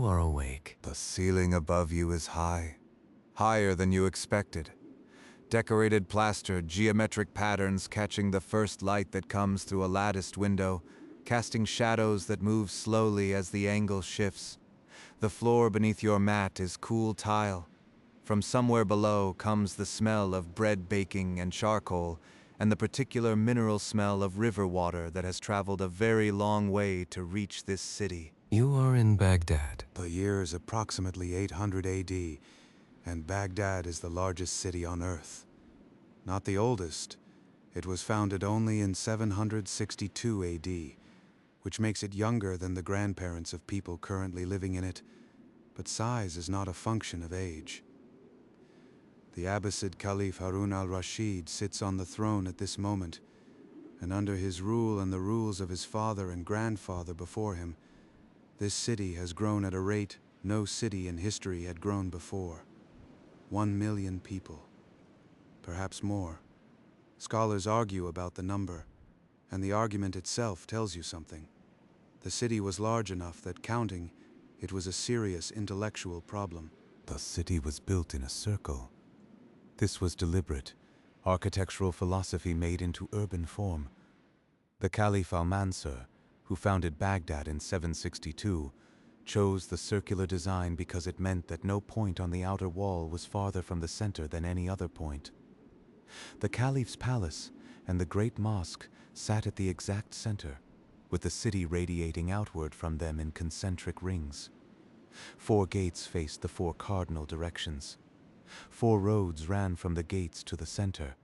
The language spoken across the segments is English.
You are awake. The ceiling above you is high, higher than you expected. Decorated plaster, geometric patterns catching the first light that comes through a latticed window, casting shadows that move slowly as the angle shifts. The floor beneath your mat is cool tile. From somewhere below comes the smell of bread baking and charcoal, and the particular mineral smell of river water that has traveled a very long way to reach this city. You are in Baghdad. The year is approximately 800 AD, and Baghdad is the largest city on Earth. Not the oldest. It was founded only in 762 AD, which makes it younger than the grandparents of people currently living in it, but size is not a function of age. The Abbasid Caliph Harun al-Rashid sits on the throne at this moment, and under his rule and the rules of his father and grandfather before him, this city has grown at a rate no city in history had grown before. 1 million people. Perhaps more. Scholars argue about the number, and the argument itself tells you something. The city was large enough that counting it was a serious intellectual problem. The city was built in a circle. This was deliberate, architectural philosophy made into urban form. The Caliph al-Mansur, who founded Baghdad in 762, chose the circular design because it meant that no point on the outer wall was farther from the center than any other point. The Caliph's palace and the great mosque sat at the exact center, with the city radiating outward from them in concentric rings. 4 gates faced the 4 cardinal directions. 4 roads ran from the gates to the center.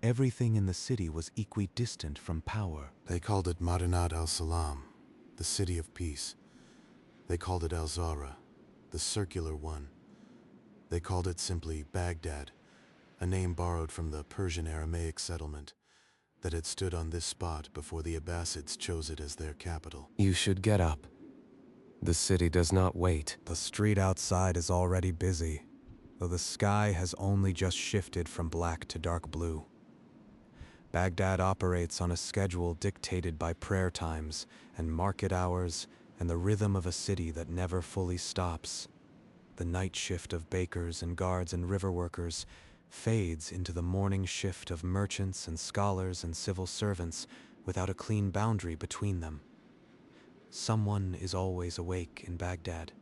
Everything in the city was equidistant from power. They called it Madinat al-Salam, the city of peace. They called it al-Zahra, the circular one. They called it simply Baghdad, a name borrowed from the Persian Aramaic settlement that had stood on this spot before the Abbasids chose it as their capital. You should get up. The city does not wait. The street outside is already busy, though the sky has only just shifted from black to dark blue. Baghdad operates on a schedule dictated by prayer times and market hours and the rhythm of a city that never fully stops. The night shift of bakers and guards and river workers fades into the morning shift of merchants and scholars and civil servants without a clean boundary between them. Someone is always awake in Baghdad.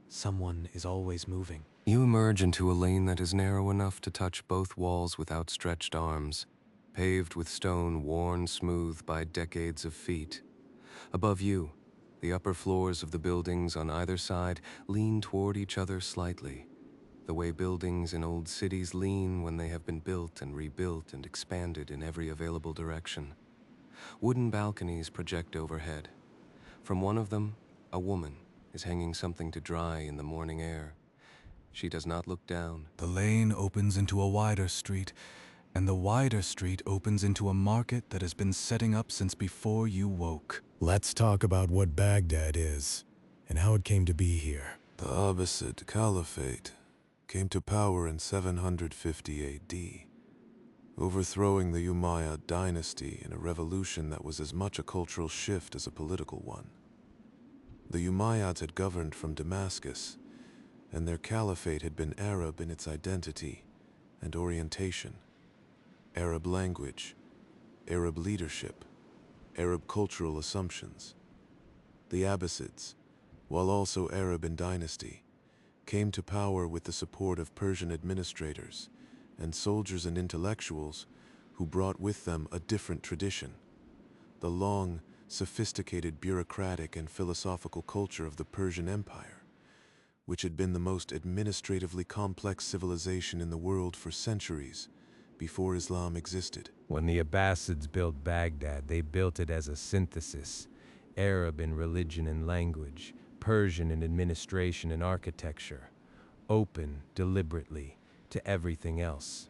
Someone is always moving. You emerge into a lane that is narrow enough to touch both walls with outstretched arms, paved with stone worn smooth by decades of feet. Above you, the upper floors of the buildings on either side lean toward each other slightly, the way buildings in old cities lean when they have been built and rebuilt and expanded in every available direction. Wooden balconies project overhead. From one of them, a woman is hanging something to dry in the morning air. She does not look down. The lane opens into a wider street, and the wider street opens into a market that has been setting up since before you woke. Let's talk about what Baghdad is, and how it came to be here. The Abbasid Caliphate came to power in 750 AD, overthrowing the Umayyad dynasty in a revolution that was as much a cultural shift as a political one. The Umayyads had governed from Damascus, and their caliphate had been Arab in its identity and orientation. Arab language, Arab leadership, Arab cultural assumptions. The Abbasids, while also Arab in dynasty, came to power with the support of Persian administrators and soldiers and intellectuals who brought with them a different tradition, the long, sophisticated bureaucratic and philosophical culture of the Persian Empire, which had been the most administratively complex civilization in the world for centuries before Islam existed. When the Abbasids built Baghdad, they built it as a synthesis, Arab in religion and language, Persian in administration and architecture, open deliberately to everything else.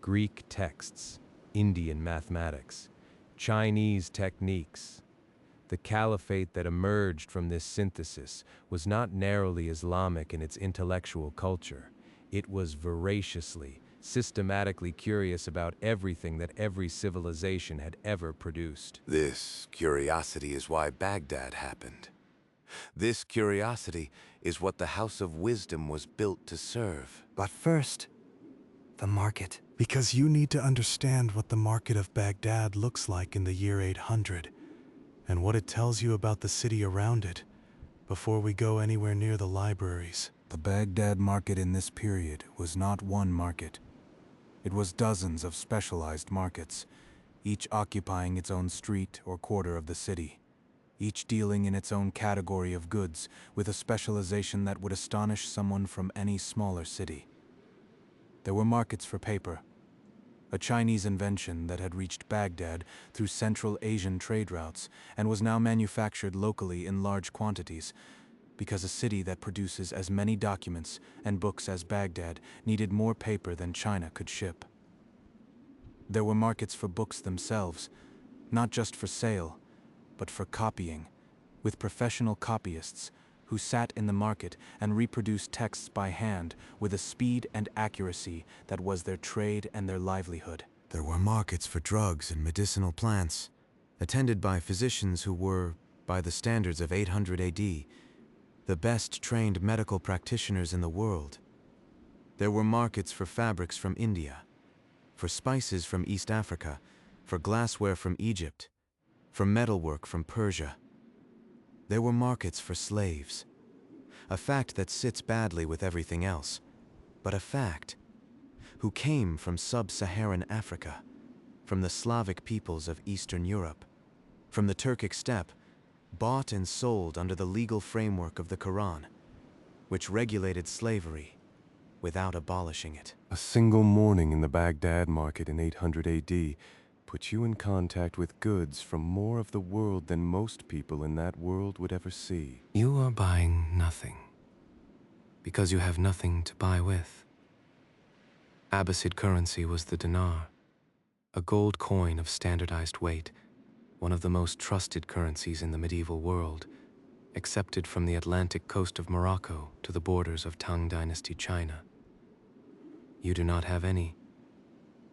Greek texts, Indian mathematics, Chinese techniques. The caliphate that emerged from this synthesis was not narrowly Islamic in its intellectual culture. It was voraciously, systematically curious about everything that every civilization had ever produced. This curiosity is why Baghdad happened. This curiosity is what the House of Wisdom was built to serve. But first, the market. Because you need to understand what the market of Baghdad looks like in the year 800, and what it tells you about the city around it, before we go anywhere near the libraries. The Baghdad market in this period was not one market. It was dozens of specialized markets, each occupying its own street or quarter of the city, each dealing in its own category of goods with a specialization that would astonish someone from any smaller city. There were markets for paper, a Chinese invention that had reached Baghdad through Central Asian trade routes and was now manufactured locally in large quantities, because a city that produces as many documents and books as Baghdad needed more paper than China could ship. There were markets for books themselves, not just for sale, but for copying, with professional copyists who sat in the market and reproduced texts by hand with a speed and accuracy that was their trade and their livelihood. There were markets for drugs and medicinal plants, attended by physicians who were, by the standards of 800 AD, the best trained medical practitioners in the world. There were markets for fabrics from India, for spices from East Africa, for glassware from Egypt, for metalwork from Persia. There were markets for slaves, a fact that sits badly with everything else, but a fact, who came from sub-Saharan Africa, from the Slavic peoples of Eastern Europe, from the Turkic steppe, bought and sold under the legal framework of the Quran, which regulated slavery without abolishing it. A single morning in the Baghdad market in 800 AD put you in contact with goods from more of the world than most people in that world would ever see. You are buying nothing, because you have nothing to buy with. Abbasid currency was the dinar, a gold coin of standardized weight, one of the most trusted currencies in the medieval world, accepted from the Atlantic coast of Morocco to the borders of Tang Dynasty China. You do not have any.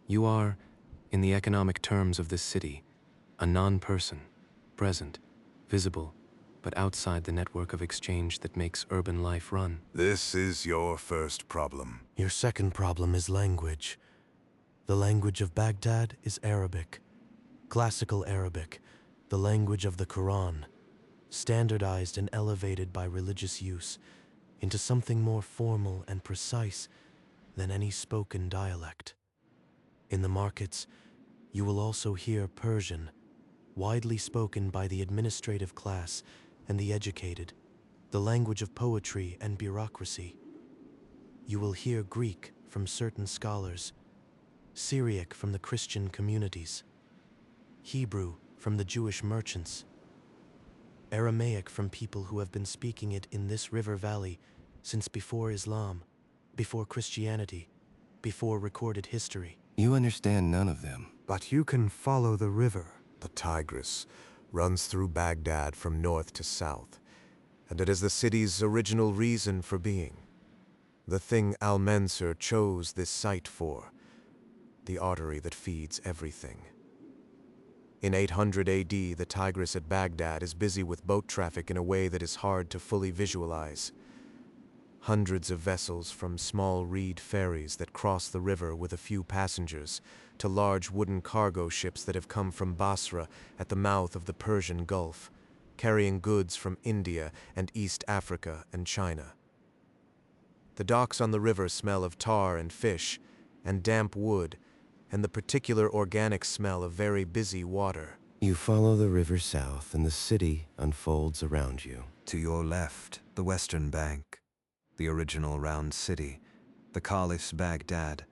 You are, in the economic terms of this city, a non-person, present, visible, but outside the network of exchange that makes urban life run. This is your first problem. Your second problem is language. The language of Baghdad is Arabic. Classical Arabic, the language of the Quran, standardized and elevated by religious use into something more formal and precise than any spoken dialect. In the markets, you will also hear Persian, widely spoken by the administrative class and the educated, the language of poetry and bureaucracy. You will hear Greek from certain scholars, Syriac from the Christian communities, Hebrew from the Jewish merchants, Aramaic from people who have been speaking it in this river valley since before Islam, before Christianity, before recorded history. You understand none of them. But you can follow the river. The Tigris runs through Baghdad from north to south, and it is the city's original reason for being. The thing Al-Mansur chose this site for, the artery that feeds everything. In 800 AD, the Tigris at Baghdad is busy with boat traffic in a way that is hard to fully visualize. Hundreds of vessels, from small reed ferries that cross the river with a few passengers, to large wooden cargo ships that have come from Basra at the mouth of the Persian Gulf, carrying goods from India and East Africa and China. The docks on the river smell of tar and fish, and damp wood, and the particular organic smell of very busy water. You follow the river south and the city unfolds around you. To your left, the western bank, the original round city, the Caliph's Baghdad,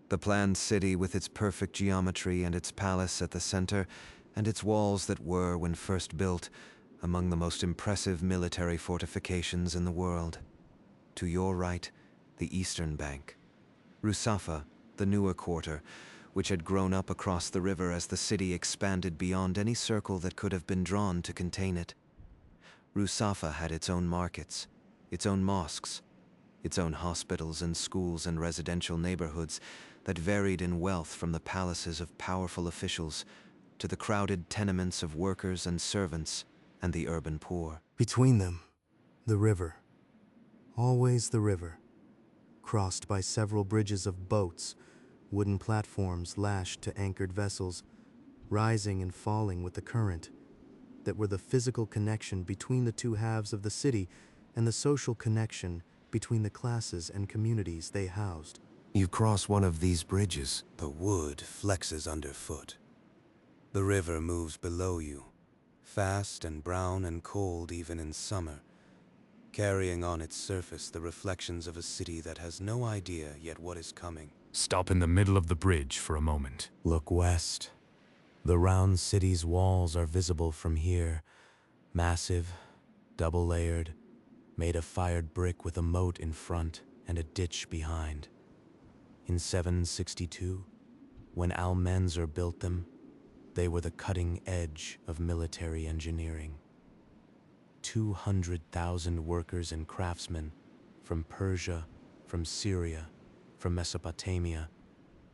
the planned city with its perfect geometry and its palace at the center, and its walls that were, when first built, among the most impressive military fortifications in the world. To your right, the eastern bank, Rusafa, the newer quarter, which had grown up across the river as the city expanded beyond any circle that could have been drawn to contain it. Rusafa had its own markets, its own mosques, its own hospitals and schools and residential neighborhoods that varied in wealth from the palaces of powerful officials to the crowded tenements of workers and servants and the urban poor. Between them, The river. Always the river. Crossed by several bridges of boats, wooden platforms lashed to anchored vessels, rising and falling with the current, that were the physical connection between the two halves of the city and the social connection between the classes and communities they housed. You cross one of these bridges. The wood flexes underfoot. The river moves below you, fast and brown and cold even in summer, carrying on its surface the reflections of a city that has no idea yet what is coming. Stop in the middle of the bridge for a moment. Look west. The round city's walls are visible from here, massive, double-layered, made of fired brick with a moat in front and a ditch behind. In 762, when Almanzor built them, they were the cutting edge of military engineering. 200,000 workers and craftsmen from Persia, from Syria, from Mesopotamia,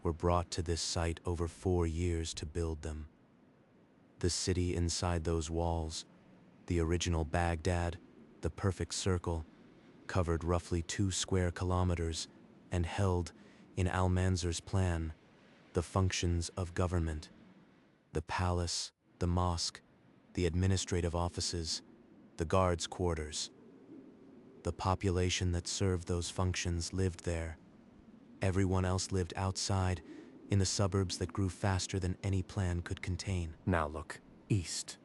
were brought to this site over 4 years to build them. The city inside those walls, the original Baghdad, the perfect circle, covered roughly 2 square kilometers and held, in Almanzor's plan, the functions of government: the palace, the mosque, the administrative offices, the guards' quarters. The population that served those functions lived there. Everyone else lived outside, in the suburbs that grew faster than any plan could contain. Now look, east.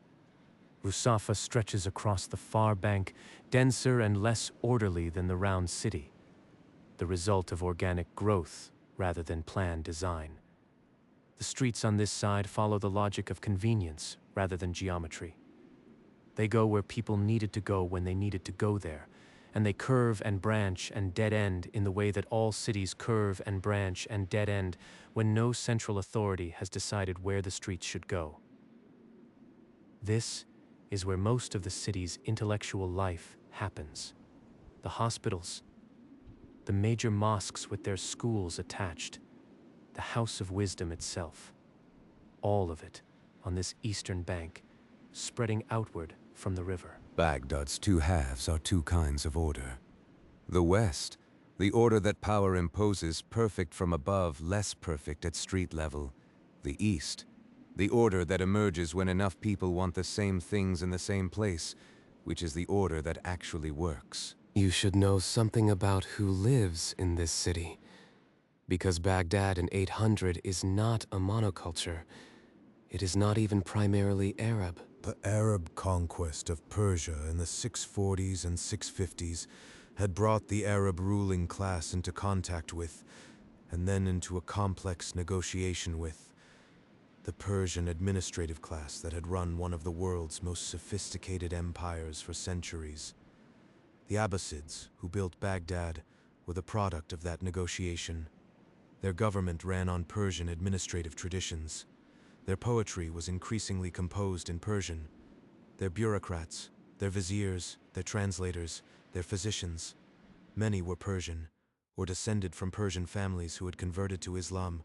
Rusafa stretches across the far bank, denser and less orderly than the round city, the result of organic growth rather than planned design. The streets on this side follow the logic of convenience rather than geometry. They go where people needed to go when they needed to go there, and they curve and branch and dead-end in the way that all cities curve and branch and dead-end when no central authority has decided where the streets should go. This is where most of the city's intellectual life happens. The hospitals, the major mosques with their schools attached, the House of Wisdom itself. All of it on this eastern bank, spreading outward from the river. Baghdad's 2 halves are 2 kinds of order. The West, the order that power imposes, perfect from above, less perfect at street level. The East, the order that emerges when enough people want the same things in the same place, which is the order that actually works. You should know something about who lives in this city, because Baghdad in 800 is not a monoculture. It is not even primarily Arab. The Arab conquest of Persia in the 640s and 650s had brought the Arab ruling class into contact with, and then into a complex negotiation with, the Persian administrative class that had run one of the world's most sophisticated empires for centuries. The Abbasids, who built Baghdad, were the product of that negotiation. Their government ran on Persian administrative traditions. Their poetry was increasingly composed in Persian. Their bureaucrats, their viziers, their translators, their physicians, many were Persian, or descended from Persian families who had converted to Islam,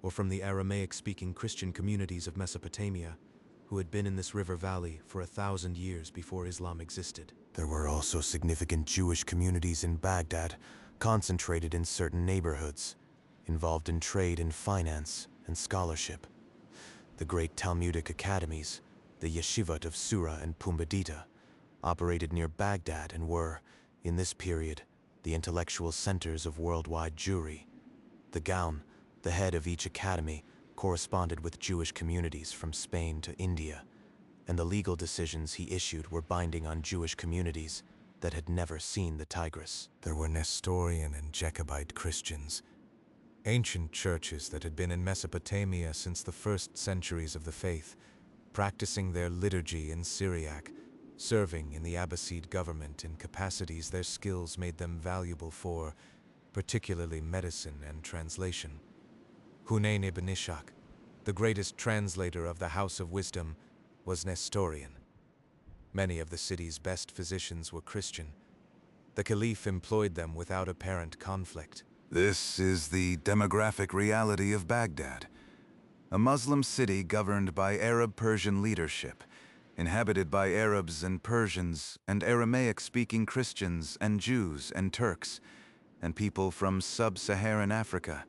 or from the Aramaic-speaking Christian communities of Mesopotamia, who had been in this river valley for 1,000 years before Islam existed. There were also significant Jewish communities in Baghdad, concentrated in certain neighborhoods, involved in trade and finance and scholarship. The great Talmudic academies, the Yeshivat of Sura and Pumbedita, operated near Baghdad and were, in this period, the intellectual centers of worldwide Jewry. The Gaon, the head of each academy, corresponded with Jewish communities from Spain to India, and the legal decisions he issued were binding on Jewish communities that had never seen the Tigris. There were Nestorian and Jacobite Christians, ancient churches that had been in Mesopotamia since the first centuries of the faith, practicing their liturgy in Syriac, serving in the Abbasid government in capacities their skills made them valuable for, particularly medicine and translation. Hunayn ibn Ishaq, the greatest translator of the House of Wisdom, was Nestorian. Many of the city's best physicians were Christian. The Caliph employed them without apparent conflict. This is the demographic reality of Baghdad, a Muslim city governed by Arab-Persian leadership, inhabited by Arabs and Persians and Aramaic-speaking Christians and Jews and Turks, and people from sub-Saharan Africa,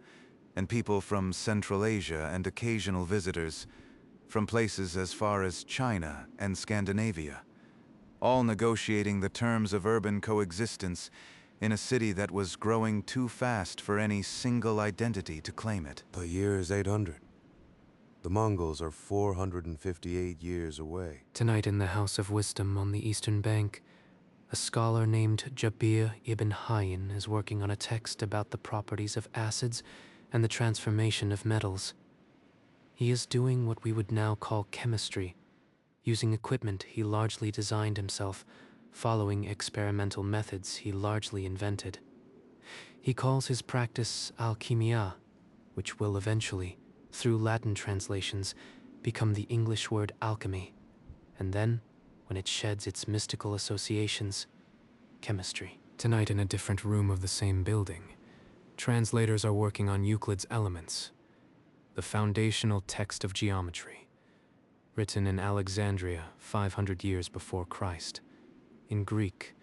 and people from Central Asia and occasional visitors from places as far as China and Scandinavia, all negotiating the terms of urban coexistence in a city that was growing too fast for any single identity to claim it. The year is 800. The Mongols are 458 years away. Tonight in the House of Wisdom on the eastern bank, a scholar named Jabir ibn Hayyan is working on a text about the properties of acids and the transformation of metals. He is doing what we would now call chemistry, using equipment he largely designed himself, following experimental methods he largely invented. He calls his practice alchemia, which will eventually, through Latin translations, become the English word alchemy, and then, when it sheds its mystical associations, chemistry. Tonight in a different room of the same building, translators are working on Euclid's Elements, the foundational text of geometry, written in Alexandria 500 years before Christ, in Greek,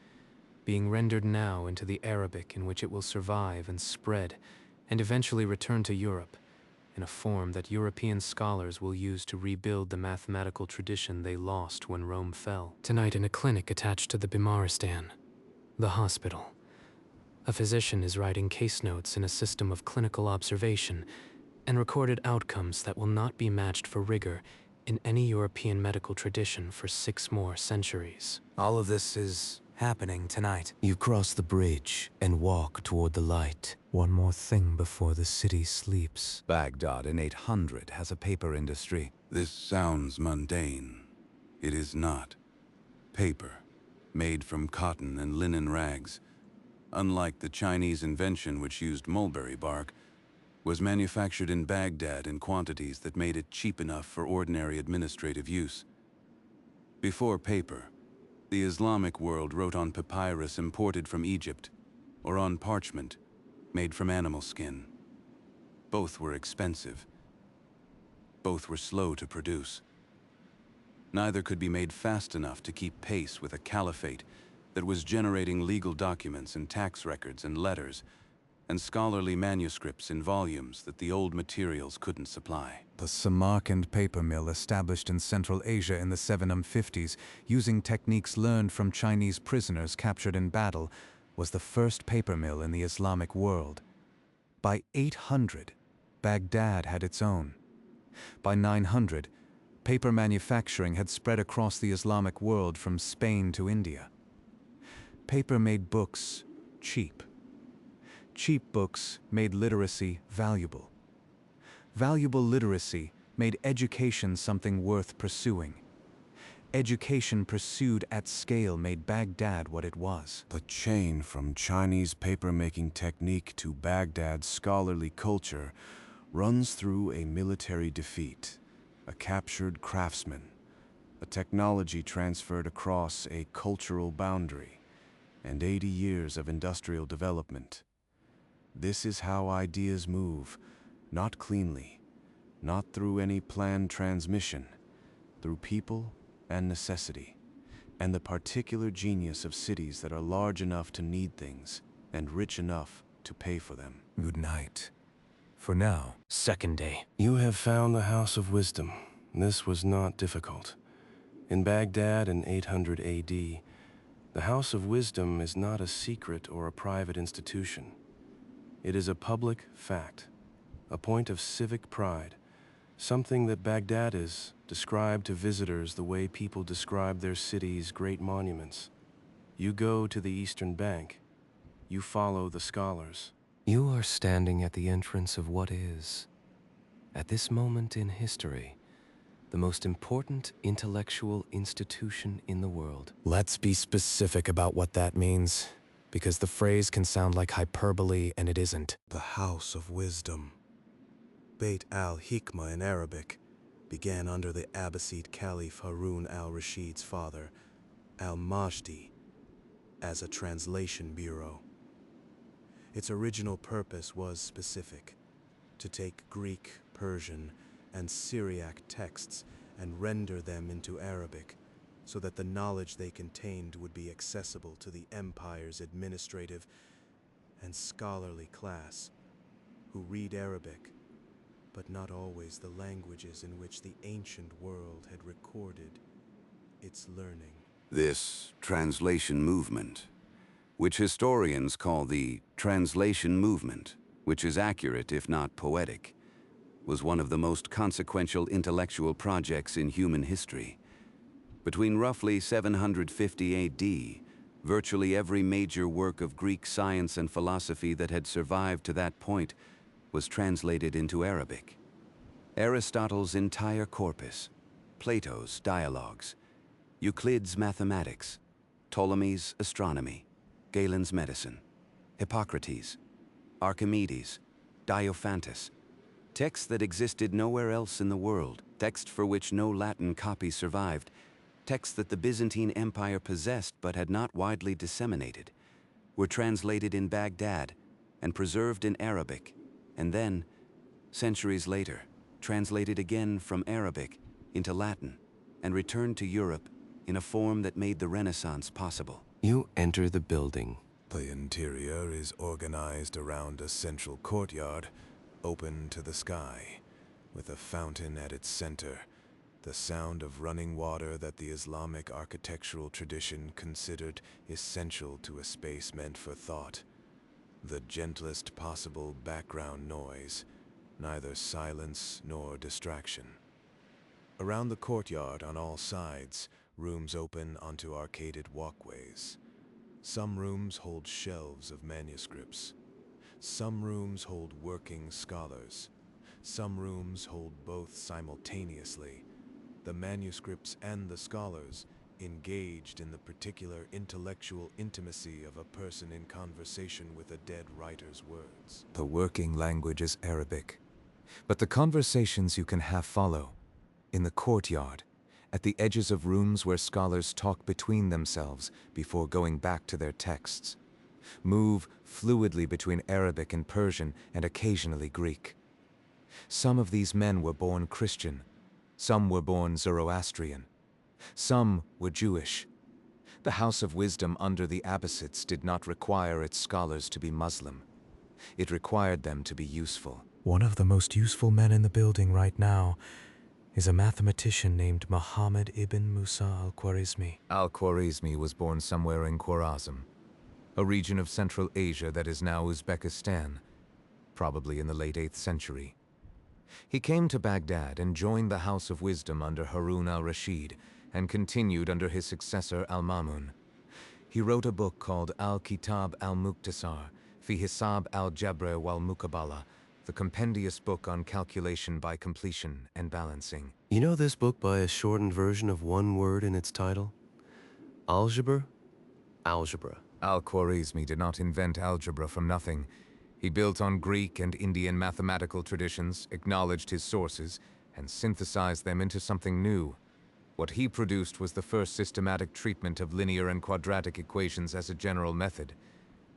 being rendered now into the Arabic in which it will survive and spread, and eventually return to Europe, in a form that European scholars will use to rebuild the mathematical tradition they lost when Rome fell. Tonight in a clinic attached to the Bimaristan, the hospital, a physician is writing case notes in a system of clinical observation and recorded outcomes that will not be matched for rigor in any European medical tradition for 6 more centuries. All of this is happening tonight. You cross the bridge and walk toward the light. One more thing before the city sleeps. Baghdad in 800 has a paper industry. This sounds mundane. It is not. Paper, made from cotton and linen rags, unlike the Chinese invention which used mulberry bark, was manufactured in Baghdad in quantities that made it cheap enough for ordinary administrative use. Before paper, the Islamic world wrote on papyrus imported from Egypt, or on parchment, made from animal skin. Both were expensive. Both were slow to produce. Neither could be made fast enough to keep pace with a caliphate that was generating legal documents and tax records and letters, and scholarly manuscripts in volumes that the old materials couldn't supply. The Samarkand paper mill, established in Central Asia in the 750s, using techniques learned from Chinese prisoners captured in battle, was the first paper mill in the Islamic world. By 800, Baghdad had its own. By 900, paper manufacturing had spread across the Islamic world from Spain to India. Paper made books cheap. Cheap books made literacy valuable. Valuable literacy made education something worth pursuing. Education pursued at scale made Baghdad what it was. The chain from Chinese paper-making technique to Baghdad's scholarly culture runs through a military defeat, a captured craftsman, a technology transferred across a cultural boundary, and 80 years of industrial development. This is how ideas move, not cleanly, not through any planned transmission, through people and necessity, and the particular genius of cities that are large enough to need things and rich enough to pay for them. Good night. For now. Second day. You have found the House of Wisdom. This was not difficult. In Baghdad in 800 AD, the House of Wisdom is not a secret or a private institution. It is a public fact, a point of civic pride, something that Baghdadis describe to visitors the way people describe their city's great monuments. You go to the eastern bank. You follow the scholars. You are standing at the entrance of what is, at this moment in history, the most important intellectual institution in the world. Let's be specific about what that means, because the phrase can sound like hyperbole and it isn't. The House of Wisdom, Beit al-Hikmah in Arabic, began under the Abbasid Caliph Harun al-Rashid's father, al-Majdi, as a translation bureau. Its original purpose was specific: to take Greek, Persian, and Syriac texts and render them into Arabic, so that the knowledge they contained would be accessible to the empire's administrative and scholarly class, who read Arabic, but not always the languages in which the ancient world had recorded its learning. This translation movement, which historians call the translation movement, which is accurate if not poetic, was one of the most consequential intellectual projects in human history. Between roughly 750 AD, virtually every major work of Greek science and philosophy that had survived to that point was translated into Arabic. Aristotle's entire corpus, Plato's dialogues, Euclid's mathematics, Ptolemy's astronomy, Galen's medicine, Hippocrates, Archimedes, Diophantus, texts that existed nowhere else in the world, texts for which no Latin copy survived, texts that the Byzantine Empire possessed but had not widely disseminated, were translated in Baghdad and preserved in Arabic, and then, centuries later, translated again from Arabic into Latin and returned to Europe in a form that made the Renaissance possible. You enter the building. The interior is organized around a central courtyard, open to the sky, with a fountain at its center, the sound of running water that the Islamic architectural tradition considered essential to a space meant for thought. The gentlest possible background noise, neither silence nor distraction. Around the courtyard on all sides, rooms open onto arcaded walkways. Some rooms hold shelves of manuscripts. Some rooms hold working scholars. Some rooms hold both simultaneously, the manuscripts and the scholars engaged in the particular intellectual intimacy of a person in conversation with a dead writer's words. The working language is Arabic, but the conversations you can half follow, in the courtyard, at the edges of rooms where scholars talk between themselves before going back to their texts, move fluidly between Arabic and Persian and occasionally Greek. Some of these men were born Christian, some were born Zoroastrian, some were Jewish. The House of Wisdom under the Abbasids did not require its scholars to be Muslim. It required them to be useful. One of the most useful men in the building right now is a mathematician named Muhammad ibn Musa al-Khwarizmi. Al-Khwarizmi was born somewhere in Khwarazm, a region of Central Asia that is now Uzbekistan, probably in the late 8th century. He came to Baghdad and joined the House of Wisdom under Harun al-Rashid and continued under his successor al-Mamun. He wrote a book called Al-Kitab al-Muqtasar fi Hisab al-Jabr wal-Muqabala, the compendious book on calculation by completion and balancing. You know this book by a shortened version of one word in its title? Algebra? Algebra. Al-Khwarizmi did not invent algebra from nothing. He built on Greek and Indian mathematical traditions, acknowledged his sources, and synthesized them into something new. What he produced was the first systematic treatment of linear and quadratic equations as a general method.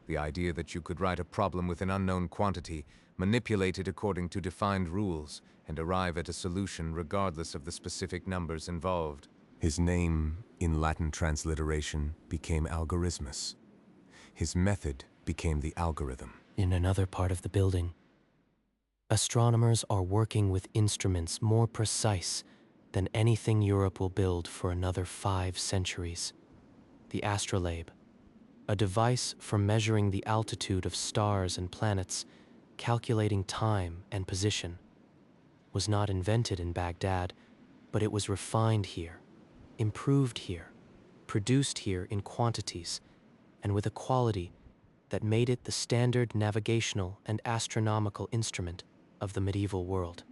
The idea that you could write a problem with an unknown quantity, manipulate it according to defined rules, and arrive at a solution regardless of the specific numbers involved. His name, in Latin transliteration, became algorithmus. His method became the algorithm. In another part of the building, astronomers are working with instruments more precise than anything Europe will build for another 5 centuries. The astrolabe, a device for measuring the altitude of stars and planets, calculating time and position, was not invented in Baghdad, but it was refined here, improved here, produced here in quantities, and with a quality that made it the standard navigational and astronomical instrument of the medieval world.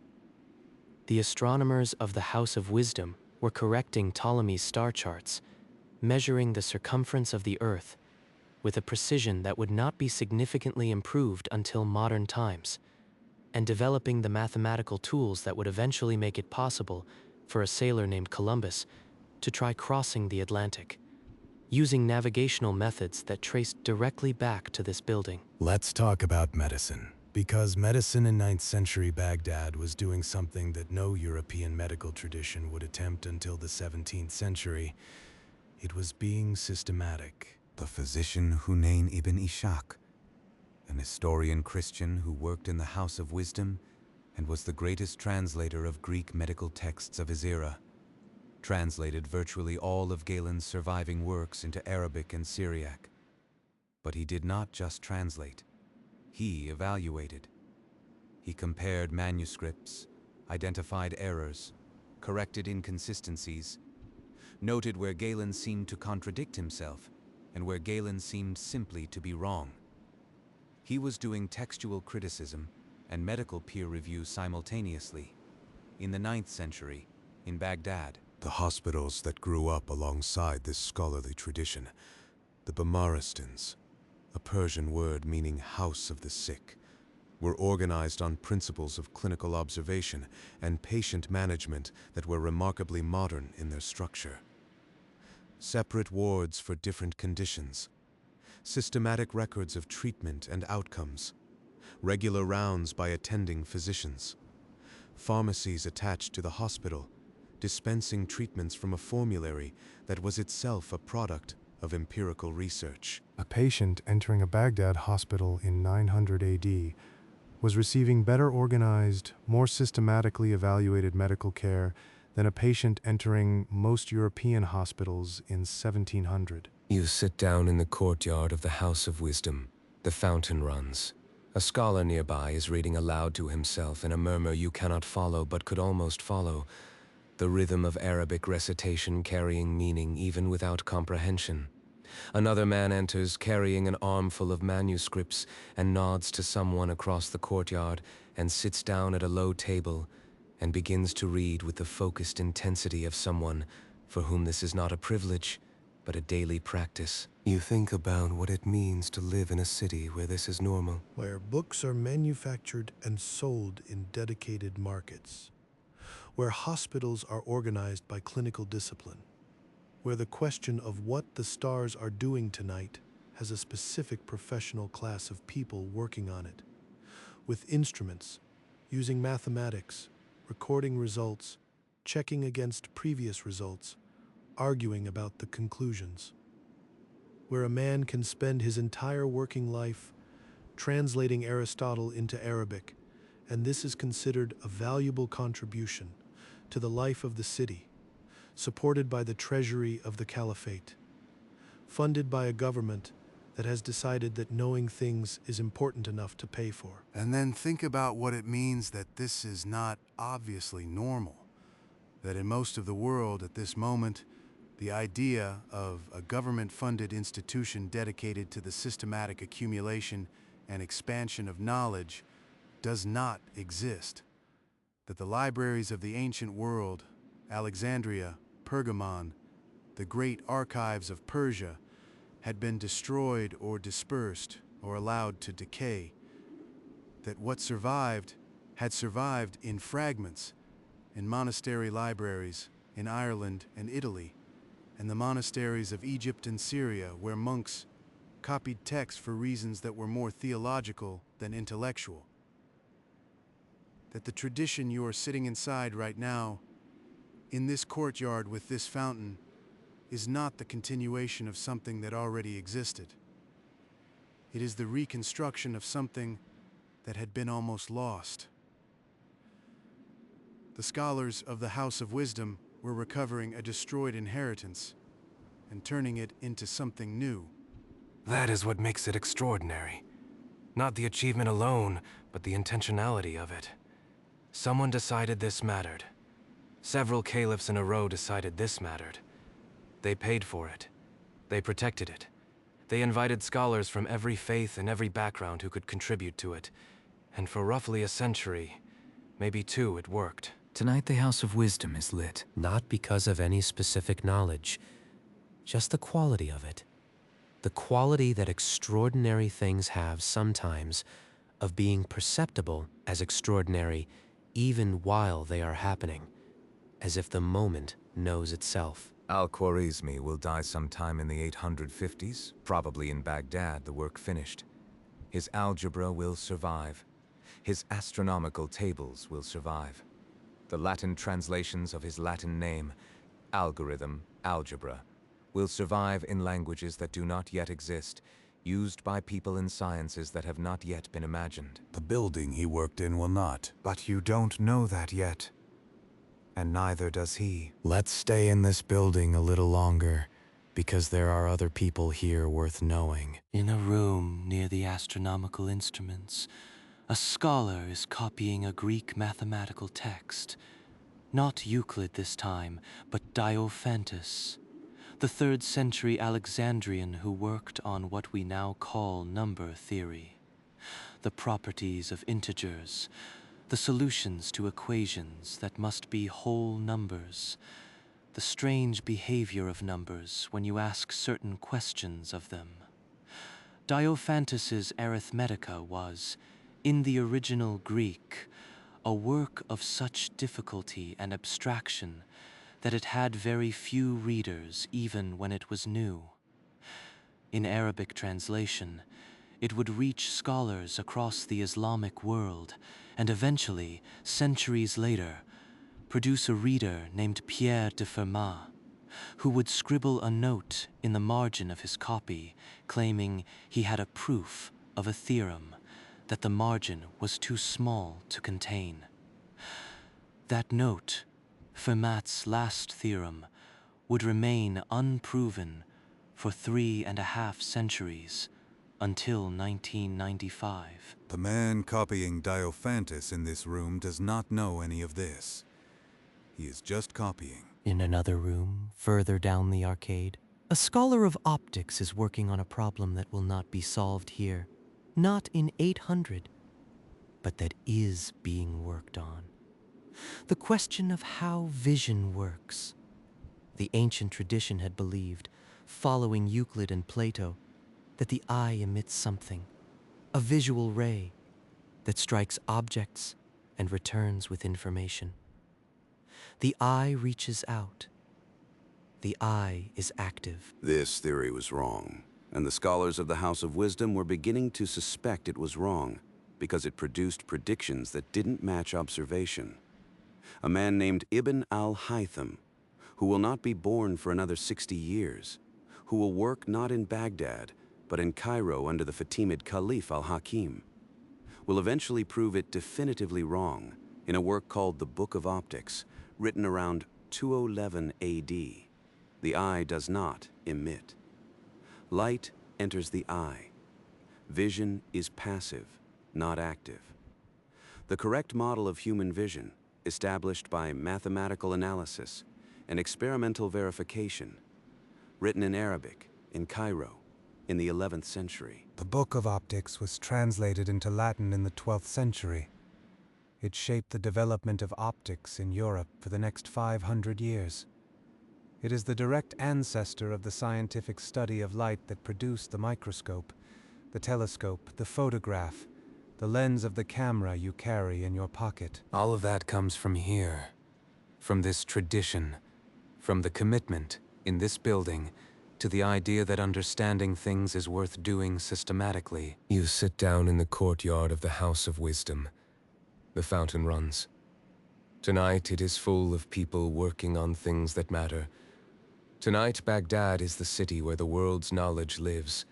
The astronomers of the House of Wisdom were correcting Ptolemy's star charts, measuring the circumference of the Earth with a precision that would not be significantly improved until modern times, and developing the mathematical tools that would eventually make it possible for a sailor named Columbus to try crossing the Atlantic, using navigational methods that traced directly back to this building. Let's talk about medicine, because medicine in 9th century Baghdad was doing something that no European medical tradition would attempt until the 17th century. It was being systematic. The physician Hunayn ibn Ishaq, an historian Christian who worked in the House of Wisdom and was the greatest translator of Greek medical texts of his era, translated virtually all of Galen's surviving works into Arabic and Syriac. But he did not just translate. He evaluated. He compared manuscripts, identified errors, corrected inconsistencies, noted where Galen seemed to contradict himself and where Galen seemed simply to be wrong. He was doing textual criticism and medical peer review simultaneously. In the 9th century, in Baghdad, the hospitals that grew up alongside this scholarly tradition, the Bamaristans, a Persian word meaning house of the sick, were organized on principles of clinical observation and patient management that were remarkably modern in their structure. Separate wards for different conditions, systematic records of treatment and outcomes, regular rounds by attending physicians, pharmacies attached to the hospital, dispensing treatments from a formulary that was itself a product of empirical research. A patient entering a Baghdad hospital in 900 AD was receiving better organized, more systematically evaluated medical care than a patient entering most European hospitals in 1700. You sit down in the courtyard of the House of Wisdom. The fountain runs. A scholar nearby is reading aloud to himself in a murmur you cannot follow but could almost follow, the rhythm of Arabic recitation carrying meaning even without comprehension. Another man enters carrying an armful of manuscripts and nods to someone across the courtyard and sits down at a low table and begins to read with the focused intensity of someone for whom this is not a privilege, but a daily practice. You think about what it means to live in a city where this is normal. Where books are manufactured and sold in dedicated markets. Where hospitals are organized by clinical discipline. Where the question of what the stars are doing tonight has a specific professional class of people working on it. With instruments, using mathematics, recording results, checking against previous results, arguing about the conclusions. Where a man can spend his entire working life translating Aristotle into Arabic, and this is considered a valuable contribution to the life of the city, supported by the treasury of the Caliphate, funded by a government that has decided that knowing things is important enough to pay for. And then think about what it means that this is not obviously normal. That in most of the world at this moment, the idea of a government-funded institution dedicated to the systematic accumulation and expansion of knowledge does not exist. That the libraries of the ancient world, Alexandria, Pergamon, the great archives of Persia, had been destroyed or dispersed or allowed to decay. That what survived had survived in fragments in monastery libraries in Ireland and Italy, and the monasteries of Egypt and Syria, where monks copied texts for reasons that were more theological than intellectual. That the tradition you are sitting inside right now, in this courtyard with this fountain, is not the continuation of something that already existed. It is the reconstruction of something that had been almost lost. The scholars of the House of Wisdom were recovering a destroyed inheritance and turning it into something new. That is what makes it extraordinary. Not the achievement alone, but the intentionality of it. Someone decided this mattered. Several caliphs in a row decided this mattered. They paid for it. They protected it. They invited scholars from every faith and every background who could contribute to it. And for roughly a century, maybe two, it worked. Tonight the House of Wisdom is lit. Not because of any specific knowledge, just the quality of it. The quality that extraordinary things have sometimes of being perceptible as extraordinary even while they are happening, as if the moment knows itself. Al-Khwarizmi will die sometime in the 850s, probably in Baghdad, the work finished. His algebra will survive. His astronomical tables will survive. The Latin translations of his Latin name, algorithm, algebra, will survive in languages that do not yet exist, used by people in sciences that have not yet been imagined. The building he worked in will not. But you don't know that yet. And neither does he. Let's stay in this building a little longer, because there are other people here worth knowing. In a room near the astronomical instruments, a scholar is copying a Greek mathematical text. Not Euclid this time, but Diophantus, the 3rd century Alexandrian who worked on what we now call number theory. The properties of integers, the solutions to equations that must be whole numbers, the strange behavior of numbers when you ask certain questions of them. Diophantus's Arithmetica was, in the original Greek, a work of such difficulty and abstraction that it had very few readers even when it was new. In Arabic translation, it would reach scholars across the Islamic world and eventually, centuries later, produce a reader named Pierre de Fermat, who would scribble a note in the margin of his copy claiming he had a proof of a theorem that the margin was too small to contain. That note, Fermat's last theorem, would remain unproven for 3.5 centuries until 1995. The man copying Diophantus in this room does not know any of this. He is just copying. In another room, further down the arcade, a scholar of optics is working on a problem that will not be solved here, not in 800, but that is being worked on. The question of how vision works. The ancient tradition had believed, following Euclid and Plato, that the eye emits something, a visual ray, that strikes objects and returns with information. The eye reaches out. The eye is active. This theory was wrong, and the scholars of the House of Wisdom were beginning to suspect it was wrong because it produced predictions that didn't match observation. A man named Ibn al-Haytham, who will not be born for another 60 years, who will work not in Baghdad, but in Cairo under the Fatimid Caliph al-Hakim, will eventually prove it definitively wrong in a work called the Book of Optics, written around 211 AD. The eye does not emit. Light enters the eye. Vision is passive, not active. The correct model of human vision, established by mathematical analysis and experimental verification, written in Arabic, in Cairo, in the 11th century. The Book of Optics was translated into Latin in the 12th century. It shaped the development of optics in Europe for the next 500 years. It is the direct ancestor of the scientific study of light that produced the microscope, the telescope, the photograph, the lens of the camera you carry in your pocket. All of that comes from here, from this tradition, from the commitment in this building to the idea that understanding things is worth doing systematically. You sit down in the courtyard of the House of Wisdom. The fountain runs. Tonight it is full of people working on things that matter. Tonight Baghdad is the city where the world's knowledge lives,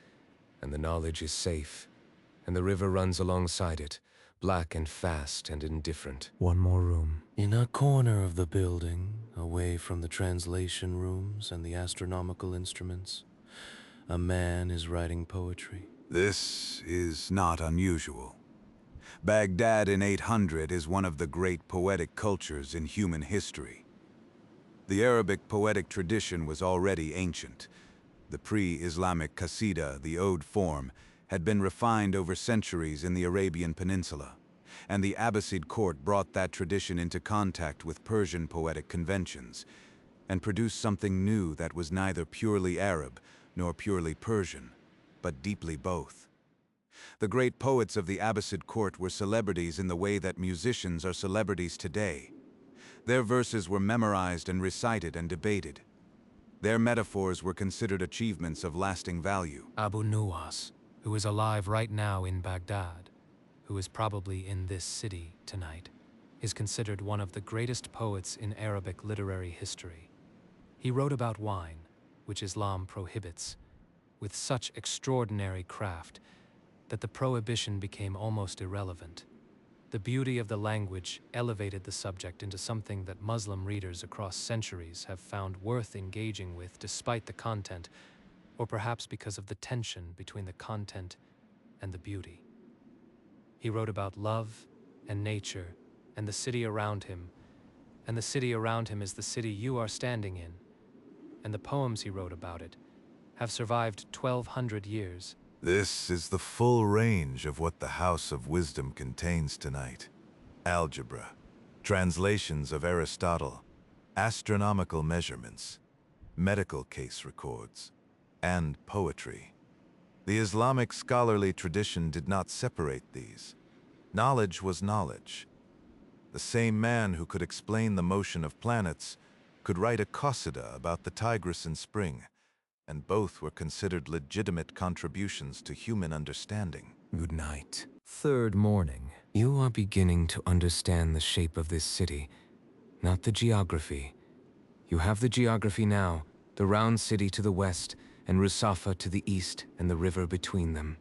and the knowledge is safe, and the river runs alongside it, black and fast and indifferent. One more room. In a corner of the building, away from the translation rooms and the astronomical instruments, a man is writing poetry. This is not unusual. Baghdad in 800 is one of the great poetic cultures in human history. The Arabic poetic tradition was already ancient. The pre-Islamic qasida, the ode form, had been refined over centuries in the Arabian Peninsula, and the Abbasid court brought that tradition into contact with Persian poetic conventions, and produced something new that was neither purely Arab nor purely Persian, but deeply both. The great poets of the Abbasid court were celebrities in the way that musicians are celebrities today. Their verses were memorized and recited and debated. Their metaphors were considered achievements of lasting value. Abu Nuwas, who is alive right now in Baghdad, who is probably in this city tonight, is considered one of the greatest poets in Arabic literary history. He wrote about wine, which Islam prohibits, with such extraordinary craft that the prohibition became almost irrelevant. The beauty of the language elevated the subject into something that Muslim readers across centuries have found worth engaging with despite the content, or perhaps because of the tension between the content and the beauty. He wrote about love and nature and the city around him, and the city around him is the city you are standing in, and the poems he wrote about it have survived 1,200 years. This is the full range of what the House of Wisdom contains tonight. Algebra, translations of Aristotle, astronomical measurements, medical case records, and poetry. The Islamic scholarly tradition did not separate these. Knowledge was knowledge. The same man who could explain the motion of planets could write a qasida about the Tigris in spring, and both were considered legitimate contributions to human understanding. Good night. Third morning. You are beginning to understand the shape of this city, not the geography. You have the geography now, the round city to the west, and Rusafa to the east, and the river between them.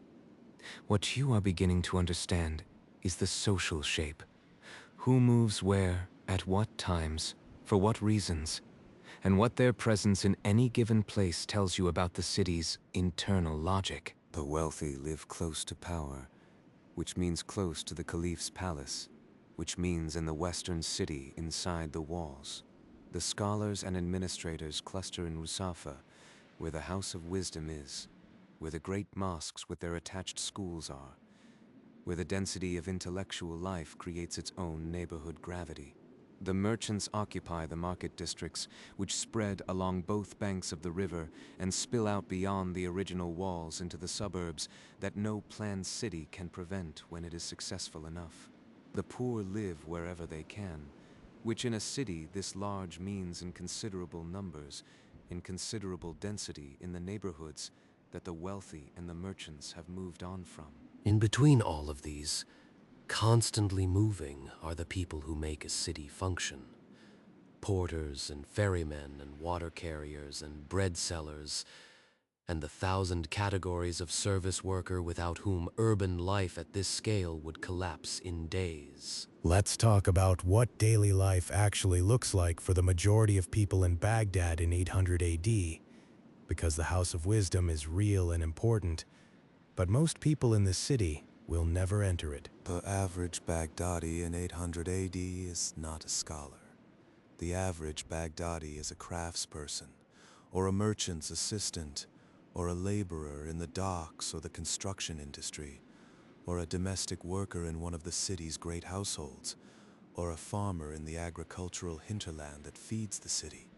What you are beginning to understand is the social shape. Who moves where, at what times, for what reasons, and what their presence in any given place tells you about the city's internal logic. The wealthy live close to power, which means close to the Caliph's palace, which means in the western city inside the walls. The scholars and administrators cluster in Rusafa, where the House of Wisdom is, where the great mosques with their attached schools are, where the density of intellectual life creates its own neighborhood gravity. The merchants occupy the market districts, which spread along both banks of the river and spill out beyond the original walls into the suburbs that no planned city can prevent when it is successful enough. The poor live wherever they can, which in a city this large means in considerable numbers, in considerable density in the neighborhoods that the wealthy and the merchants have moved on from. In between all of these, constantly moving are the people who make a city function. Porters and ferrymen and water carriers and bread sellers, and the 1,000 categories of service worker without whom urban life at this scale would collapse in days. Let's talk about what daily life actually looks like for the majority of people in Baghdad in 800 AD, because the House of Wisdom is real and important, but most people in this city will never enter it. The average Baghdadi in 800 AD is not a scholar. The average Baghdadi is a craftsperson, or a merchant's assistant, or a laborer in the docks or the construction industry, or a domestic worker in one of the city's great households, or a farmer in the agricultural hinterland that feeds the city,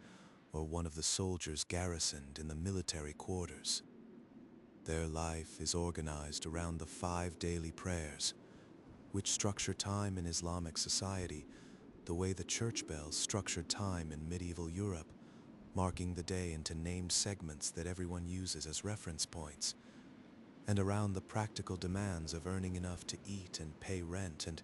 or one of the soldiers garrisoned in the military quarters. Their life is organized around the 5 daily prayers, which structure time in Islamic society the way the church bells structured time in medieval Europe, marking the day into named segments that everyone uses as reference points, and around the practical demands of earning enough to eat and pay rent and,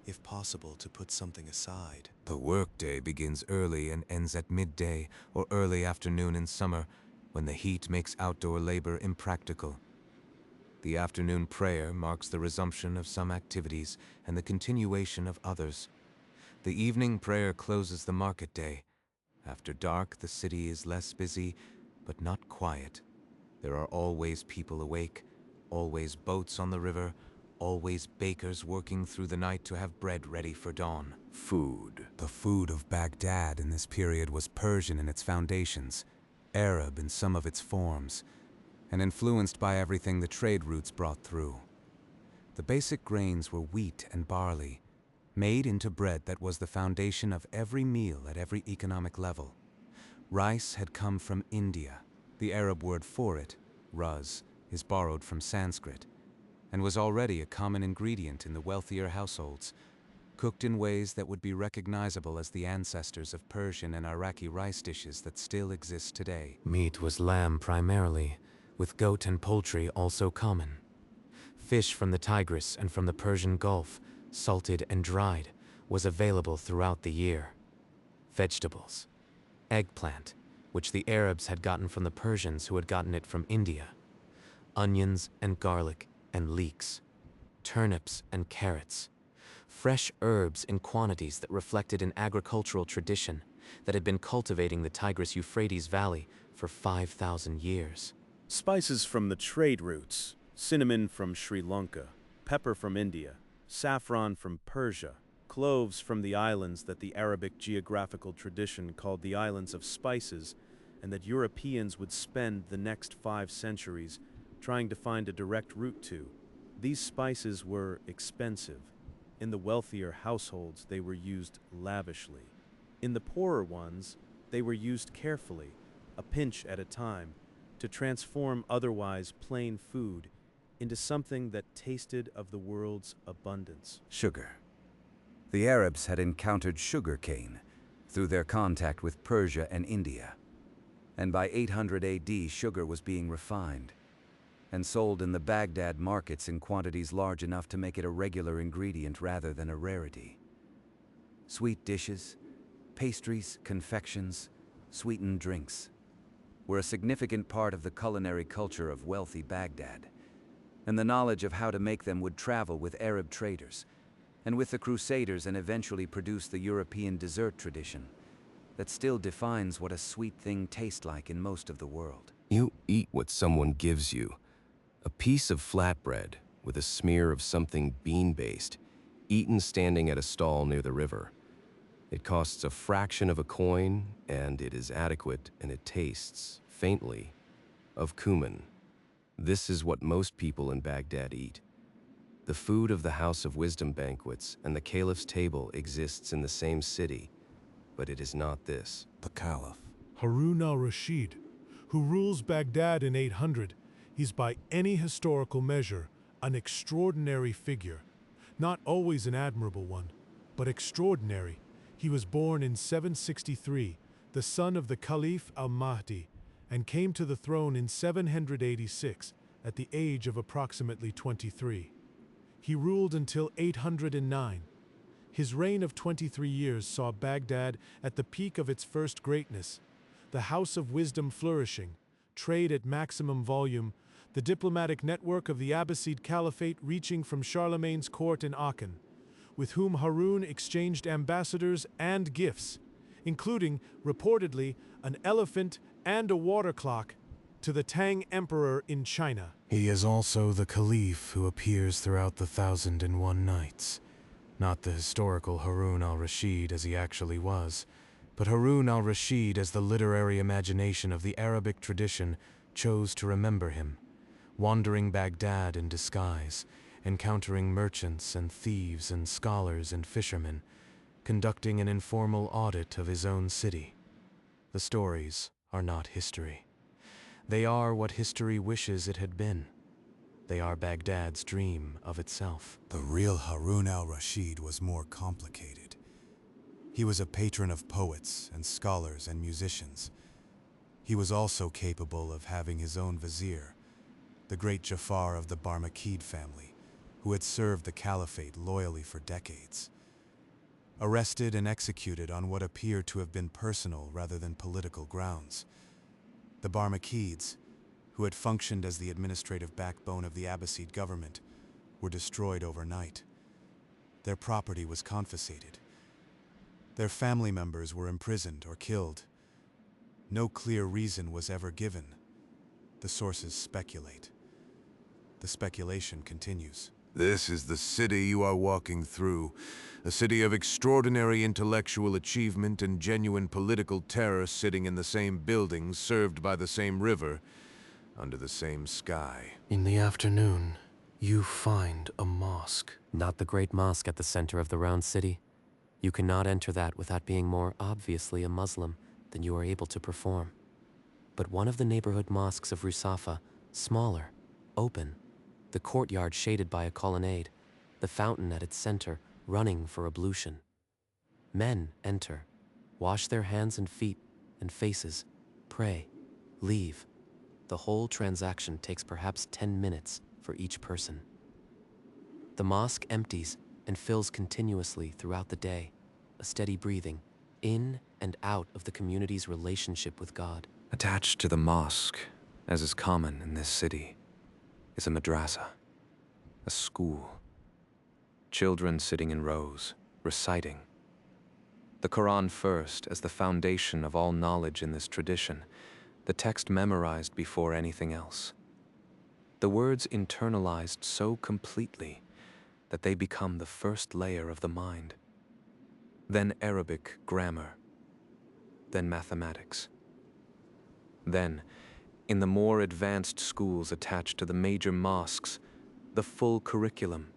if possible, to put something aside. The workday begins early and ends at midday or early afternoon in summer, when the heat makes outdoor labor impractical. The afternoon prayer marks the resumption of some activities and the continuation of others. The evening prayer closes the market day. After dark, the city is less busy, but not quiet. There are always people awake, always boats on the river, always bakers working through the night to have bread ready for dawn. Food. The food of Baghdad in this period was Persian in its foundations, Arab in some of its forms, and influenced by everything the trade routes brought through. The basic grains were wheat and barley, made into bread that was the foundation of every meal at every economic level. Rice had come from India. The Arab word for it, raz, is borrowed from Sanskrit, and was already a common ingredient in the wealthier households, cooked in ways that would be recognizable as the ancestors of Persian and Iraqi rice dishes that still exist today. Meat was lamb primarily, with goat and poultry also common. Fish from the Tigris and from the Persian Gulf, salted and dried, was available throughout the year. Vegetables, eggplant, which the Arabs had gotten from the Persians who had gotten it from India. Onions and garlic and leeks, turnips and carrots, fresh herbs in quantities that reflected an agricultural tradition that had been cultivating the Tigris-Euphrates Valley for 5,000 years. Spices from the trade routes, cinnamon from Sri Lanka, pepper from India, saffron from Persia, cloves from the islands that the Arabic geographical tradition called the Islands of Spices, and that Europeans would spend the next 5 centuries trying to find a direct route to. These spices were expensive. In the wealthier households, they were used lavishly. In the poorer ones, they were used carefully, a pinch at a time, to transform otherwise plain food into something that tasted of the world's abundance. Sugar. The Arabs had encountered sugar cane through their contact with Persia and India. And by 800 AD, sugar was being refined and sold in the Baghdad markets in quantities large enough to make it a regular ingredient rather than a rarity. Sweet dishes, pastries, confections, sweetened drinks were a significant part of the culinary culture of wealthy Baghdad, and the knowledge of how to make them would travel with Arab traders and with the Crusaders and eventually produce the European dessert tradition that still defines what a sweet thing tastes like in most of the world. You eat what someone gives you. A piece of flatbread with a smear of something bean-based, eaten standing at a stall near the river. It costs a fraction of a coin, and it is adequate, and it tastes, faintly, of cumin. This is what most people in Baghdad eat. The food of the House of Wisdom banquets and the Caliph's table exists in the same city, but it is not this. The Caliph. Harun al-Rashid, who rules Baghdad in 800, he's by any historical measure an extraordinary figure. Not always an admirable one, but extraordinary. He was born in 763, the son of the Caliph al-Mahdi, and came to the throne in 786 at the age of approximately 23. He ruled until 809. His reign of 23 years saw Baghdad at the peak of its first greatness, the House of Wisdom flourishing, trade at maximum volume, the diplomatic network of the Abbasid Caliphate reaching from Charlemagne's court in Aachen, with whom Harun exchanged ambassadors and gifts, including, reportedly, an elephant and a water clock, to the Tang Emperor in China. He is also the Caliph who appears throughout the 1001 Nights. Not the historical Harun al-Rashid as he actually was, but Harun al-Rashid as the literary imagination of the Arabic tradition chose to remember him, wandering Baghdad in disguise, encountering merchants and thieves and scholars and fishermen, conducting an informal audit of his own city. The stories are not history. They are what history wishes it had been. They are Baghdad's dream of itself. The real Harun al-Rashid was more complicated. He was a patron of poets and scholars and musicians. He was also capable of having his own vizier, the great Jafar of the Barmakid family, who had served the caliphate loyally for decades. Arrested and executed on what appeared to have been personal rather than political grounds. The Barmakids, who had functioned as the administrative backbone of the Abbasid government, were destroyed overnight. Their property was confiscated. Their family members were imprisoned or killed. No clear reason was ever given. The sources speculate. The speculation continues. This is the city you are walking through, a city of extraordinary intellectual achievement and genuine political terror sitting in the same buildings, served by the same river, under the same sky. In the afternoon, you find a mosque. Not the great mosque at the center of the round city. You cannot enter that without being more obviously a Muslim than you are able to perform. But one of the neighborhood mosques of Rusafa, smaller, open, the courtyard shaded by a colonnade, the fountain at its center running for ablution. Men enter, wash their hands and feet and faces, pray, leave. The whole transaction takes perhaps 10 minutes for each person. The mosque empties and fills continuously throughout the day, a steady breathing, in and out of the community's relationship with God. Attached to the mosque, as is common in this city, is a madrasa, a school. Children sitting in rows, reciting. The Quran first, as the foundation of all knowledge in this tradition, the text memorized before anything else. The words internalized so completely that they become the first layer of the mind. Then Arabic grammar, then mathematics. Then, in the more advanced schools attached to the major mosques, the full curriculum,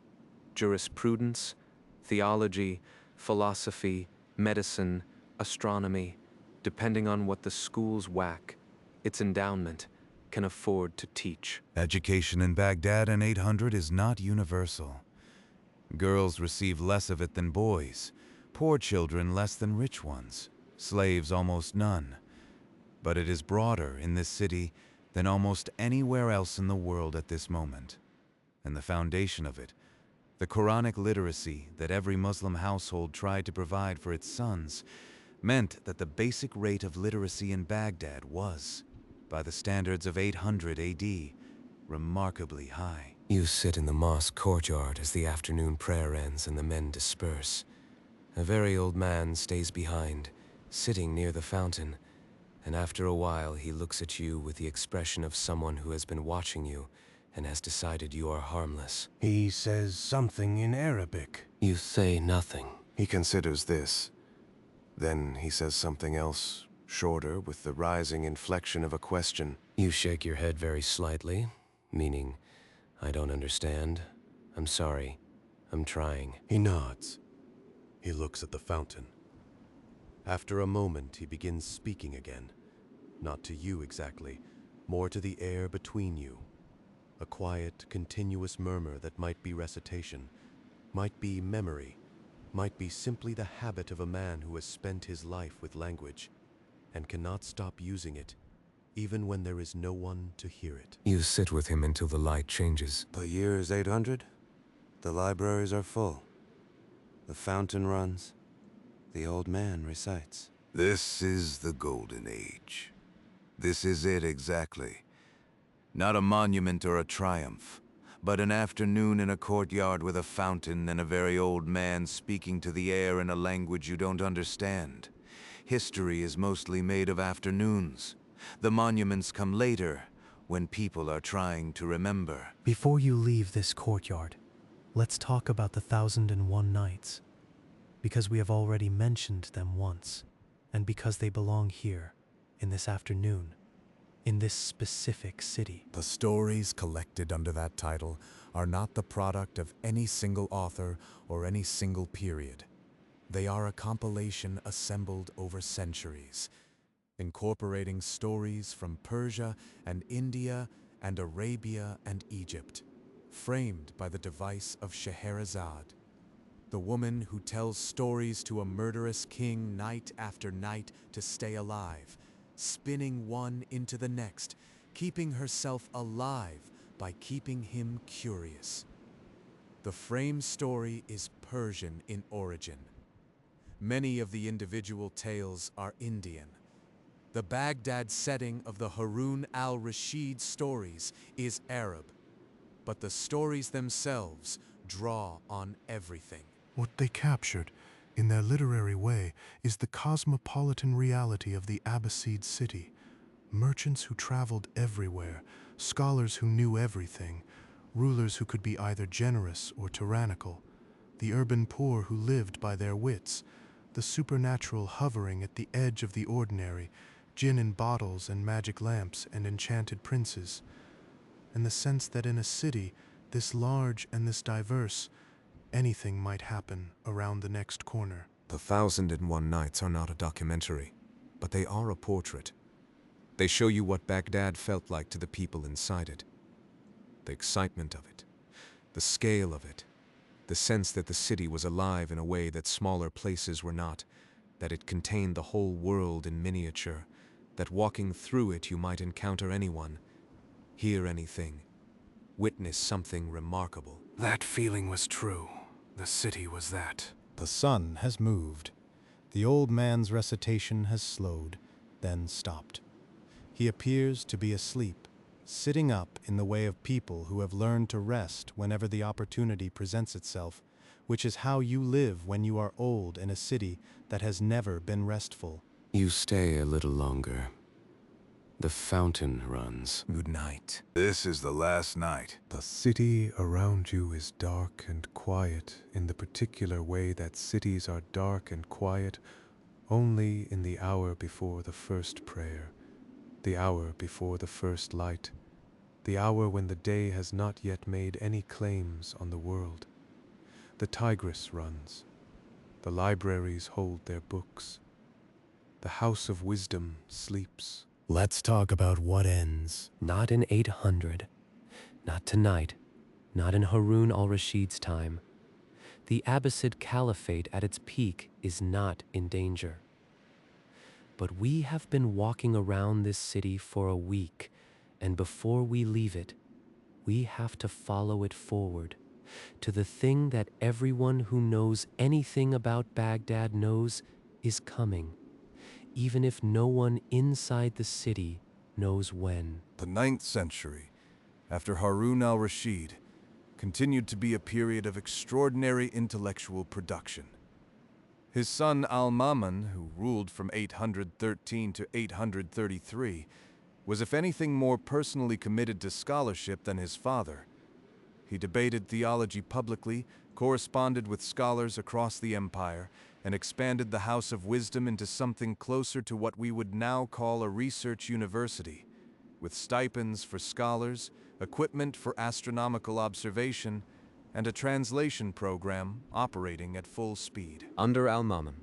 jurisprudence, theology, philosophy, medicine, astronomy, depending on what the school's whack, its endowment, can afford to teach. Education in Baghdad in 800 is not universal. Girls receive less of it than boys, poor children less than rich ones, slaves almost none. But it is broader in this city than almost anywhere else in the world at this moment. And the foundation of it, the Quranic literacy that every Muslim household tried to provide for its sons, meant that the basic rate of literacy in Baghdad was, by the standards of 800 AD, remarkably high. You sit in the mosque courtyard as the afternoon prayer ends and the men disperse. A very old man stays behind, sitting near the fountain, and after a while he looks at you with the expression of someone who has been watching you and has decided you are harmless. He says something in Arabic. You say nothing. He considers this. Then he says something else, shorter, with the rising inflection of a question. You shake your head very slightly, meaning, I don't understand. I'm sorry. I'm trying. He nods. He looks at the fountain. After a moment, he begins speaking again. Not to you exactly, more to the air between you. A quiet, continuous murmur that might be recitation, might be memory, might be simply the habit of a man who has spent his life with language and cannot stop using it, even when there is no one to hear it. You sit with him until the light changes. The year is 800. The libraries are full. The fountain runs. The old man recites. This is the Golden Age. This is it exactly. Not a monument or a triumph, but an afternoon in a courtyard with a fountain and a very old man speaking to the air in a language you don't understand. History is mostly made of afternoons. The monuments come later, when people are trying to remember. Before you leave this courtyard, let's talk about the 1001 Nights. Because we have already mentioned them once, and because they belong here, in this afternoon, in this specific city. The stories collected under that title are not the product of any single author or any single period. They are a compilation assembled over centuries, incorporating stories from Persia and India and Arabia and Egypt, framed by the device of Scheherazade, the woman who tells stories to a murderous king night after night to stay alive, spinning one into the next, keeping herself alive by keeping him curious. The frame story is Persian in origin. Many of the individual tales are Indian. The Baghdad setting of the Harun al-Rashid stories is Arab, but the stories themselves draw on everything. What they captured, in their literary way, is the cosmopolitan reality of the Abbasid city. Merchants who traveled everywhere, scholars who knew everything, rulers who could be either generous or tyrannical, the urban poor who lived by their wits, the supernatural hovering at the edge of the ordinary, gin in bottles and magic lamps and enchanted princes, and the sense that in a city this large and this diverse, anything might happen around the next corner. The 1001 Nights are not a documentary, but they are a portrait. They show you what Baghdad felt like to the people inside it. The excitement of it, the scale of it, the sense that the city was alive in a way that smaller places were not, that it contained the whole world in miniature, that walking through it you might encounter anyone, hear anything, witness something remarkable. That feeling was true. The city was that. The sun has moved. The old man's recitation has slowed, then stopped. He appears to be asleep, sitting up in the way of people who have learned to rest whenever the opportunity presents itself, which is how you live when you are old in a city that has never been restful. You stay a little longer. The fountain runs. Good night. This is the last night. The city around you is dark and quiet in the particular way that cities are dark and quiet only in the hour before the first prayer, the hour before the first light, the hour when the day has not yet made any claims on the world. The Tigris runs. The libraries hold their books. The house of wisdom sleeps. Let's talk about what ends. Not in 800. Not tonight. Not in Harun al-Rashid's time. The Abbasid Caliphate at its peak is not in danger. But we have been walking around this city for a week, and before we leave it, we have to follow it forward to the thing that everyone who knows anything about Baghdad knows is coming, even if no one inside the city knows when. The 9th century, after Harun al-Rashid, continued to be a period of extraordinary intellectual production. His son al-Mamun, who ruled from 813 to 833, was if anything more personally committed to scholarship than his father. He debated theology publicly, corresponded with scholars across the empire, and expanded the House of Wisdom into something closer to what we would now call a research university, with stipends for scholars, equipment for astronomical observation, and a translation program operating at full speed. Under al-Mamun,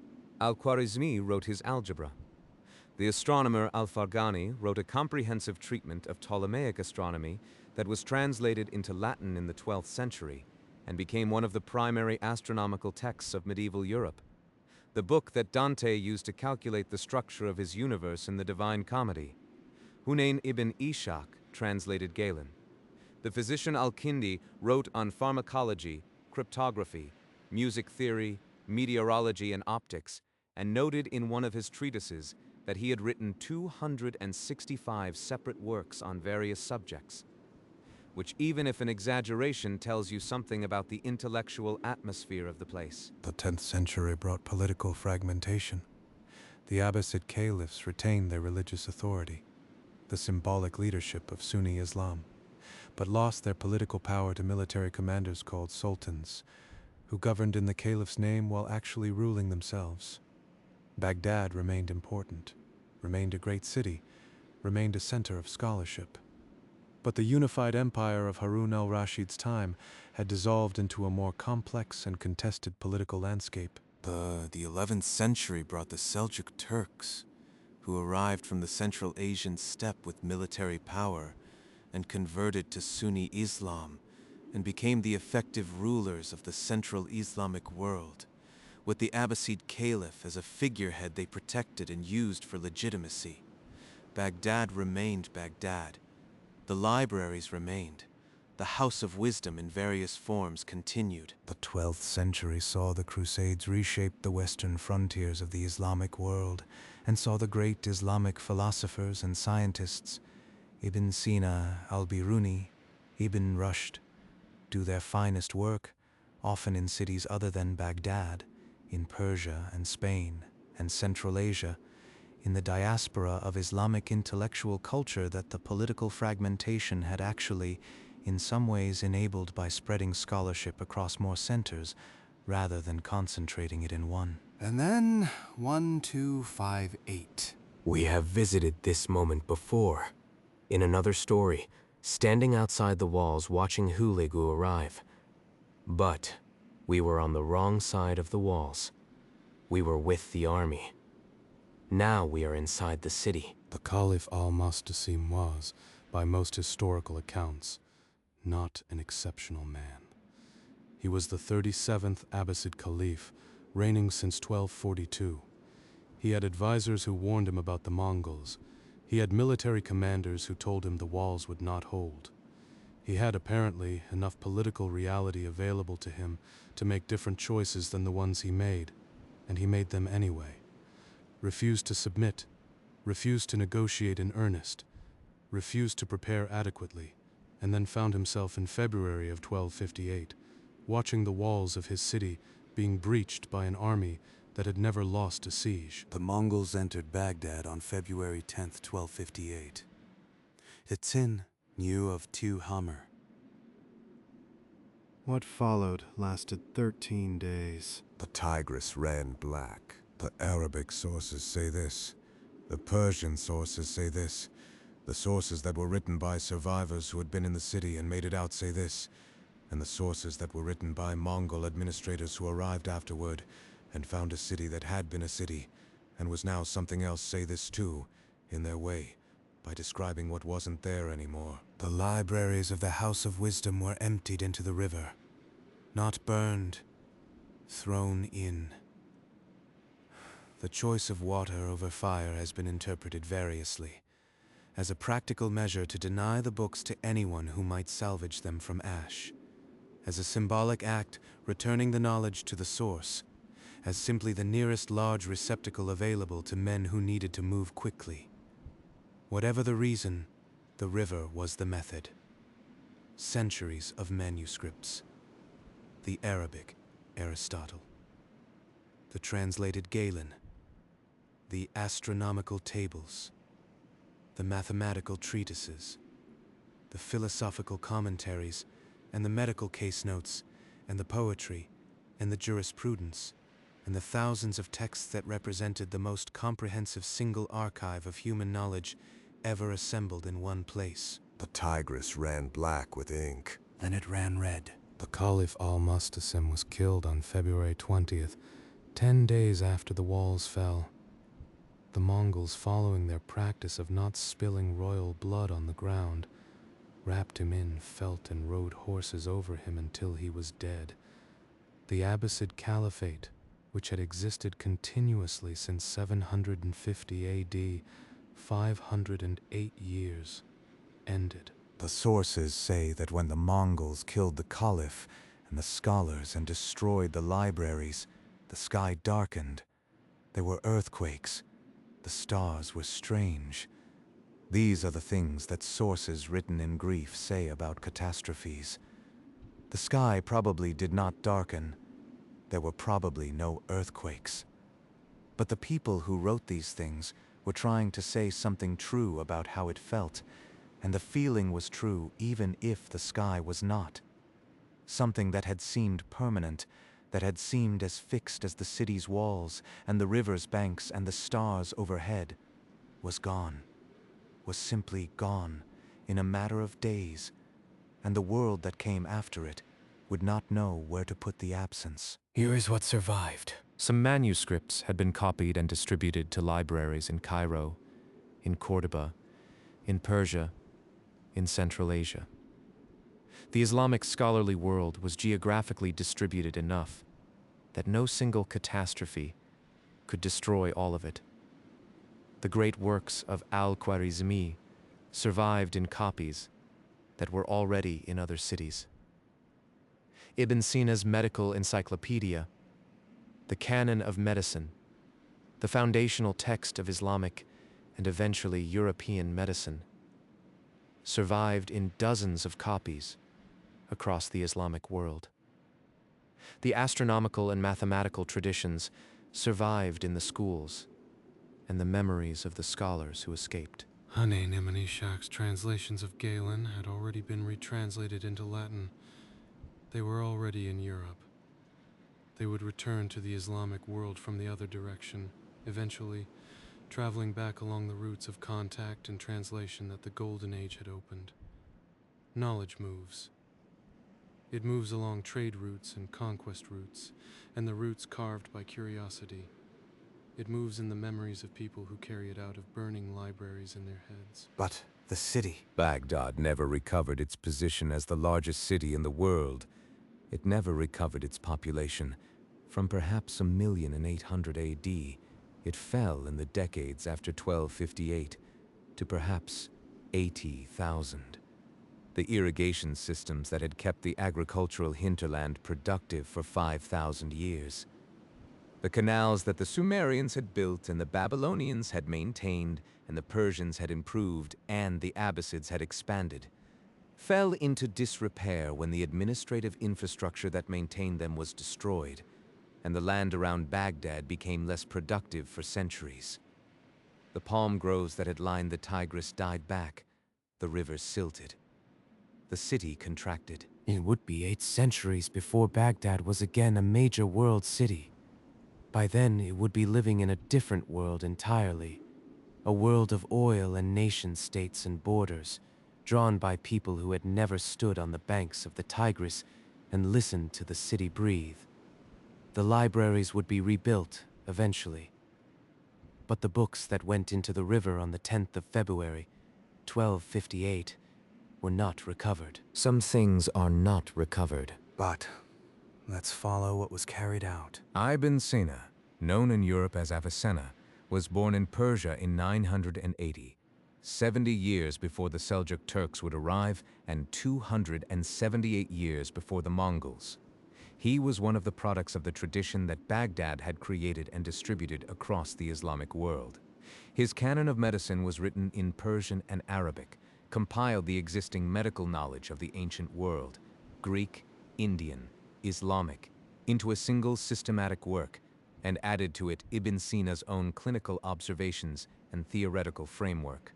al-Khwarizmi wrote his algebra. The astronomer al-Farghani wrote a comprehensive treatment of Ptolemaic astronomy that was translated into Latin in the 12th century and became one of the primary astronomical texts of medieval Europe. The book that Dante used to calculate the structure of his universe in the Divine Comedy. Hunayn ibn Ishaq translated Galen. The physician al-Kindi wrote on pharmacology, cryptography, music theory, meteorology, and optics, and noted in one of his treatises that he had written 265 separate works on various subjects, which, even if an exaggeration, tells you something about the intellectual atmosphere of the place. The 10th century brought political fragmentation. The Abbasid Caliphs retained their religious authority, the symbolic leadership of Sunni Islam, but lost their political power to military commanders called sultans, who governed in the caliph's name while actually ruling themselves. Baghdad remained important, remained a great city, remained a center of scholarship. But the unified empire of Harun al-Rashid's time had dissolved into a more complex and contested political landscape. The 11th century brought the Seljuk Turks, who arrived from the Central Asian steppe with military power and converted to Sunni Islam and became the effective rulers of the Central Islamic world, with the Abbasid Caliph as a figurehead they protected and used for legitimacy. Baghdad remained Baghdad. The libraries remained. The House of Wisdom in various forms continued. The 12th century saw the Crusades reshape the western frontiers of the Islamic world and saw the great Islamic philosophers and scientists, Ibn Sina, al-Biruni, Ibn Rushd, do their finest work, often in cities other than Baghdad, in Persia and Spain and Central Asia, in the diaspora of Islamic intellectual culture that the political fragmentation had actually, in some ways, enabled by spreading scholarship across more centers rather than concentrating it in one. And then 1258. We have visited this moment before. In another story, standing outside the walls watching Hulegu arrive. But we were on the wrong side of the walls. We were with the army. Now we are inside the city. The Caliph al-Mustasim was, by most historical accounts, not an exceptional man. He was the 37th Abbasid Caliph, reigning since 1242. He had advisors who warned him about the Mongols. He had military commanders who told him the walls would not hold. He had apparently enough political reality available to him to make different choices than the ones he made, and he made them anyway. refused to submit, refused to negotiate in earnest, refused to prepare adequately, and then found himself in February of 1258, watching the walls of his city being breached by an army that had never lost a siege. The Mongols entered Baghdad on February 10th, 1258. Tetsin knew of two Hammer. What followed lasted 13 days. The Tigris ran black. The Arabic sources say this. The Persian sources say this. The sources that were written by survivors who had been in the city and made it out say this. And the sources that were written by Mongol administrators who arrived afterward and found a city that had been a city and was now something else say this too, in their way, by describing what wasn't there anymore. The libraries of the House of Wisdom were emptied into the river. Not burned, thrown in. The choice of water over fire has been interpreted variously, as a practical measure to deny the books to anyone who might salvage them from ash, as a symbolic act returning the knowledge to the source, as simply the nearest large receptacle available to men who needed to move quickly. Whatever the reason, the river was the method. Centuries of manuscripts. The Arabic, Aristotle. The translated Galen. The astronomical tables. The mathematical treatises. The philosophical commentaries, and the medical case notes, and the poetry, and the jurisprudence, and the thousands of texts that represented the most comprehensive single archive of human knowledge ever assembled in one place. The Tigris ran black with ink. Then it ran red. The Caliph al-Mustasim was killed on February 20th, 10 days after the walls fell. The Mongols, following their practice of not spilling royal blood on the ground, wrapped him in felt and rode horses over him until he was dead. The Abbasid Caliphate, which had existed continuously since 750 AD, 508 years, ended. The sources say that when the Mongols killed the Caliph and the scholars and destroyed the libraries, the sky darkened. There were earthquakes. The stars were strange. These are the things that sources written in grief say about catastrophes. The sky probably did not darken. There were probably no earthquakes. But the people who wrote these things were trying to say something true about how it felt, and the feeling was true even if the sky was not. Something that had seemed permanent, that had seemed as fixed as the city's walls and the river's banks and the stars overhead, was gone, was simply gone in a matter of days, and the world that came after it would not know where to put the absence. Here is what survived. Some manuscripts had been copied and distributed to libraries in Cairo, in Cordoba, in Persia, in Central Asia. The Islamic scholarly world was geographically distributed enough that no single catastrophe could destroy all of it. The great works of al-Khwarizmi survived in copies that were already in other cities. Ibn Sina's medical encyclopedia, the canon of medicine, the foundational text of Islamic and eventually European medicine, survived in dozens of copies across the Islamic world. The astronomical and mathematical traditions survived in the schools and the memories of the scholars who escaped. Hane Nemanishak's translations of Galen had already been retranslated into Latin. They were already in Europe. They would return to the Islamic world from the other direction, eventually traveling back along the routes of contact and translation that the Golden Age had opened. Knowledge moves. It moves along trade routes and conquest routes, and the routes carved by curiosity. It moves in the memories of people who carry it out of burning libraries in their heads. But the city. Baghdad never recovered its position as the largest city in the world. It never recovered its population. From perhaps 1,000,000 in 800 AD, it fell in the decades after 1258 to perhaps 80,000. The irrigation systems that had kept the agricultural hinterland productive for 5,000 years. The canals that the Sumerians had built and the Babylonians had maintained and the Persians had improved and the Abbasids had expanded, fell into disrepair when the administrative infrastructure that maintained them was destroyed, and the land around Baghdad became less productive for centuries. The palm groves that had lined the Tigris died back, the river silted. The city contracted. It would be 8 centuries before Baghdad was again a major world city. By then, it would be living in a different world entirely. A world of oil and nation-states and borders, drawn by people who had never stood on the banks of the Tigris and listened to the city breathe. The libraries would be rebuilt, eventually. But the books that went into the river on the 10th of February, 1258, were not recovered. Some things are not recovered. But let's follow what was carried out. Ibn Sina, known in Europe as Avicenna, was born in Persia in 980, 70 years before the Seljuk Turks would arrive and 278 years before the Mongols. He was one of the products of the tradition that Baghdad had created and distributed across the Islamic world. His canon of medicine was written in Persian and Arabic, compiled the existing medical knowledge of the ancient world, Greek, Indian, Islamic, into a single systematic work, and added to it Ibn Sina's own clinical observations and theoretical framework.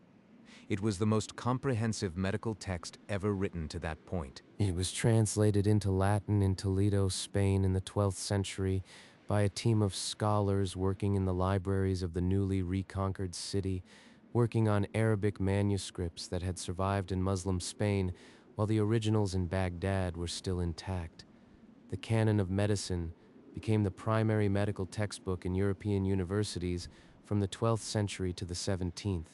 It was the most comprehensive medical text ever written to that point. It was translated into Latin in Toledo, Spain in the 12th century by a team of scholars working in the libraries of the newly reconquered city, working on Arabic manuscripts that had survived in Muslim Spain while the originals in Baghdad were still intact. The canon of medicine became the primary medical textbook in European universities from the 12th century to the 17th.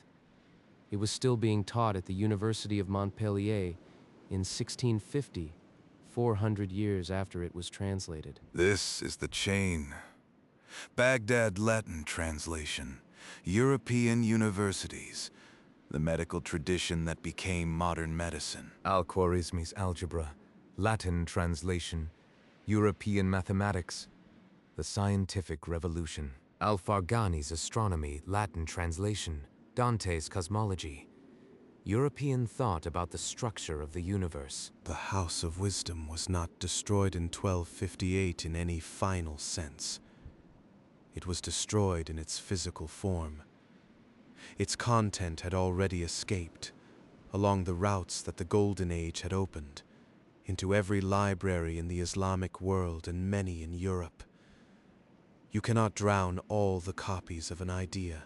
It was still being taught at the University of Montpellier in 1650, 400 years after it was translated. This is the chain. Baghdad Latin translation. European universities. The medical tradition that became modern medicine. Al-Khwarizmi's algebra, Latin translation, European mathematics, the scientific revolution. Al-Farghani's astronomy, Latin translation, Dante's cosmology, European thought about the structure of the universe. The House of Wisdom was not destroyed in 1258 in any final sense. It was destroyed in its physical form. Its content had already escaped, along the routes that the Golden Age had opened, into every library in the Islamic world and many in Europe. You cannot drown all the copies of an idea.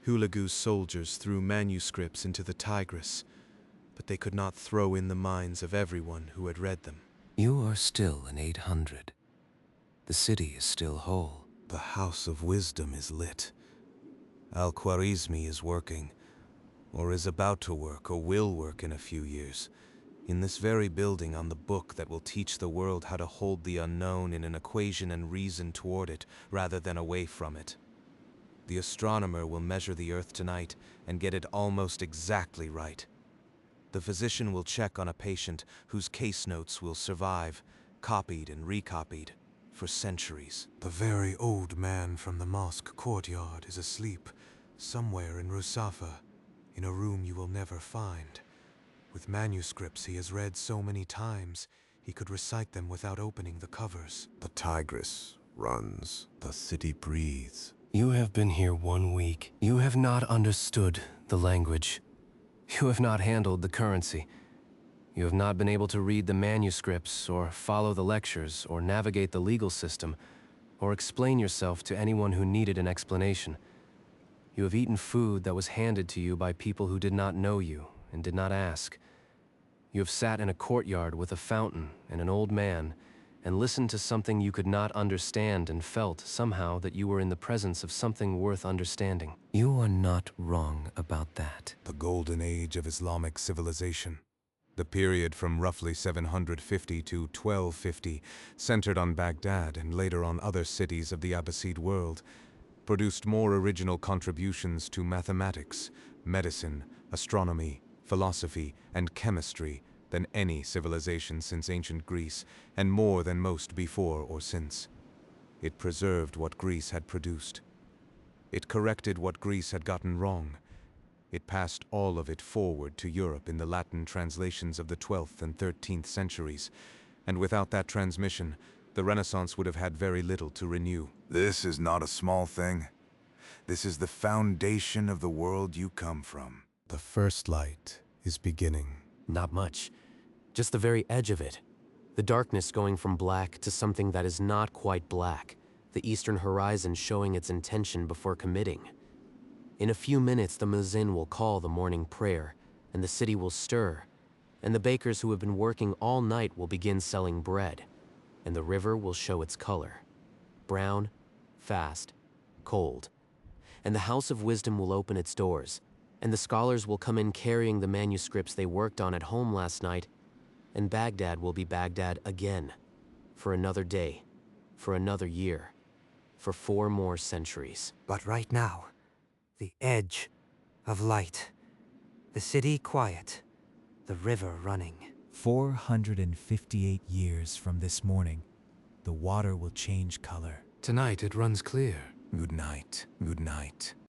Hulagu's soldiers threw manuscripts into the Tigris, but they could not throw in the minds of everyone who had read them. You are still in 800. The city is still whole. The House of Wisdom is lit. Al-Khwarizmi is working, or is about to work, or will work in a few years, in this very building on the book that will teach the world how to hold the unknown in an equation and reason toward it rather than away from it. The astronomer will measure the Earth tonight and get it almost exactly right. The physician will check on a patient whose case notes will survive, copied and recopied, for centuries. The very old man from the mosque courtyard is asleep somewhere in Rusafa, in a room you will never find. With manuscripts he has read so many times, he could recite them without opening the covers. The Tigris runs. The city breathes. You have been here 1 week. You have not understood the language. You have not handled the currency. You have not been able to read the manuscripts, or follow the lectures, or navigate the legal system, or explain yourself to anyone who needed an explanation. You have eaten food that was handed to you by people who did not know you and did not ask. You have sat in a courtyard with a fountain and an old man, and listened to something you could not understand and felt somehow that you were in the presence of something worth understanding. You are not wrong about that. The golden age of Islamic civilization. The period from roughly 750 to 1250, centered on Baghdad and later on other cities of the Abbasid world, produced more original contributions to mathematics, medicine, astronomy, philosophy, and chemistry than any civilization since ancient Greece, and more than most before or since. It preserved what Greece had produced. It corrected what Greece had gotten wrong. It passed all of it forward to Europe in the Latin translations of the 12th and 13th centuries, and without that transmission, the Renaissance would have had very little to renew. This is not a small thing. This is the foundation of the world you come from. The first light is beginning. Not much. Just the very edge of it. The darkness going from black to something that is not quite black. The eastern horizon showing its intention before committing. In a few minutes, the muezzin will call the morning prayer, and the city will stir, and the bakers who have been working all night will begin selling bread, and the river will show its color. Brown, fast, cold. And the house of wisdom will open its doors, and the scholars will come in carrying the manuscripts they worked on at home last night, and Baghdad will be Baghdad again, for another day, for another year, for 4 more centuries. But right now, the edge of light, the city quiet, the river running. 458 years from this morning, the water will change color. Tonight it runs clear. Good night, good night.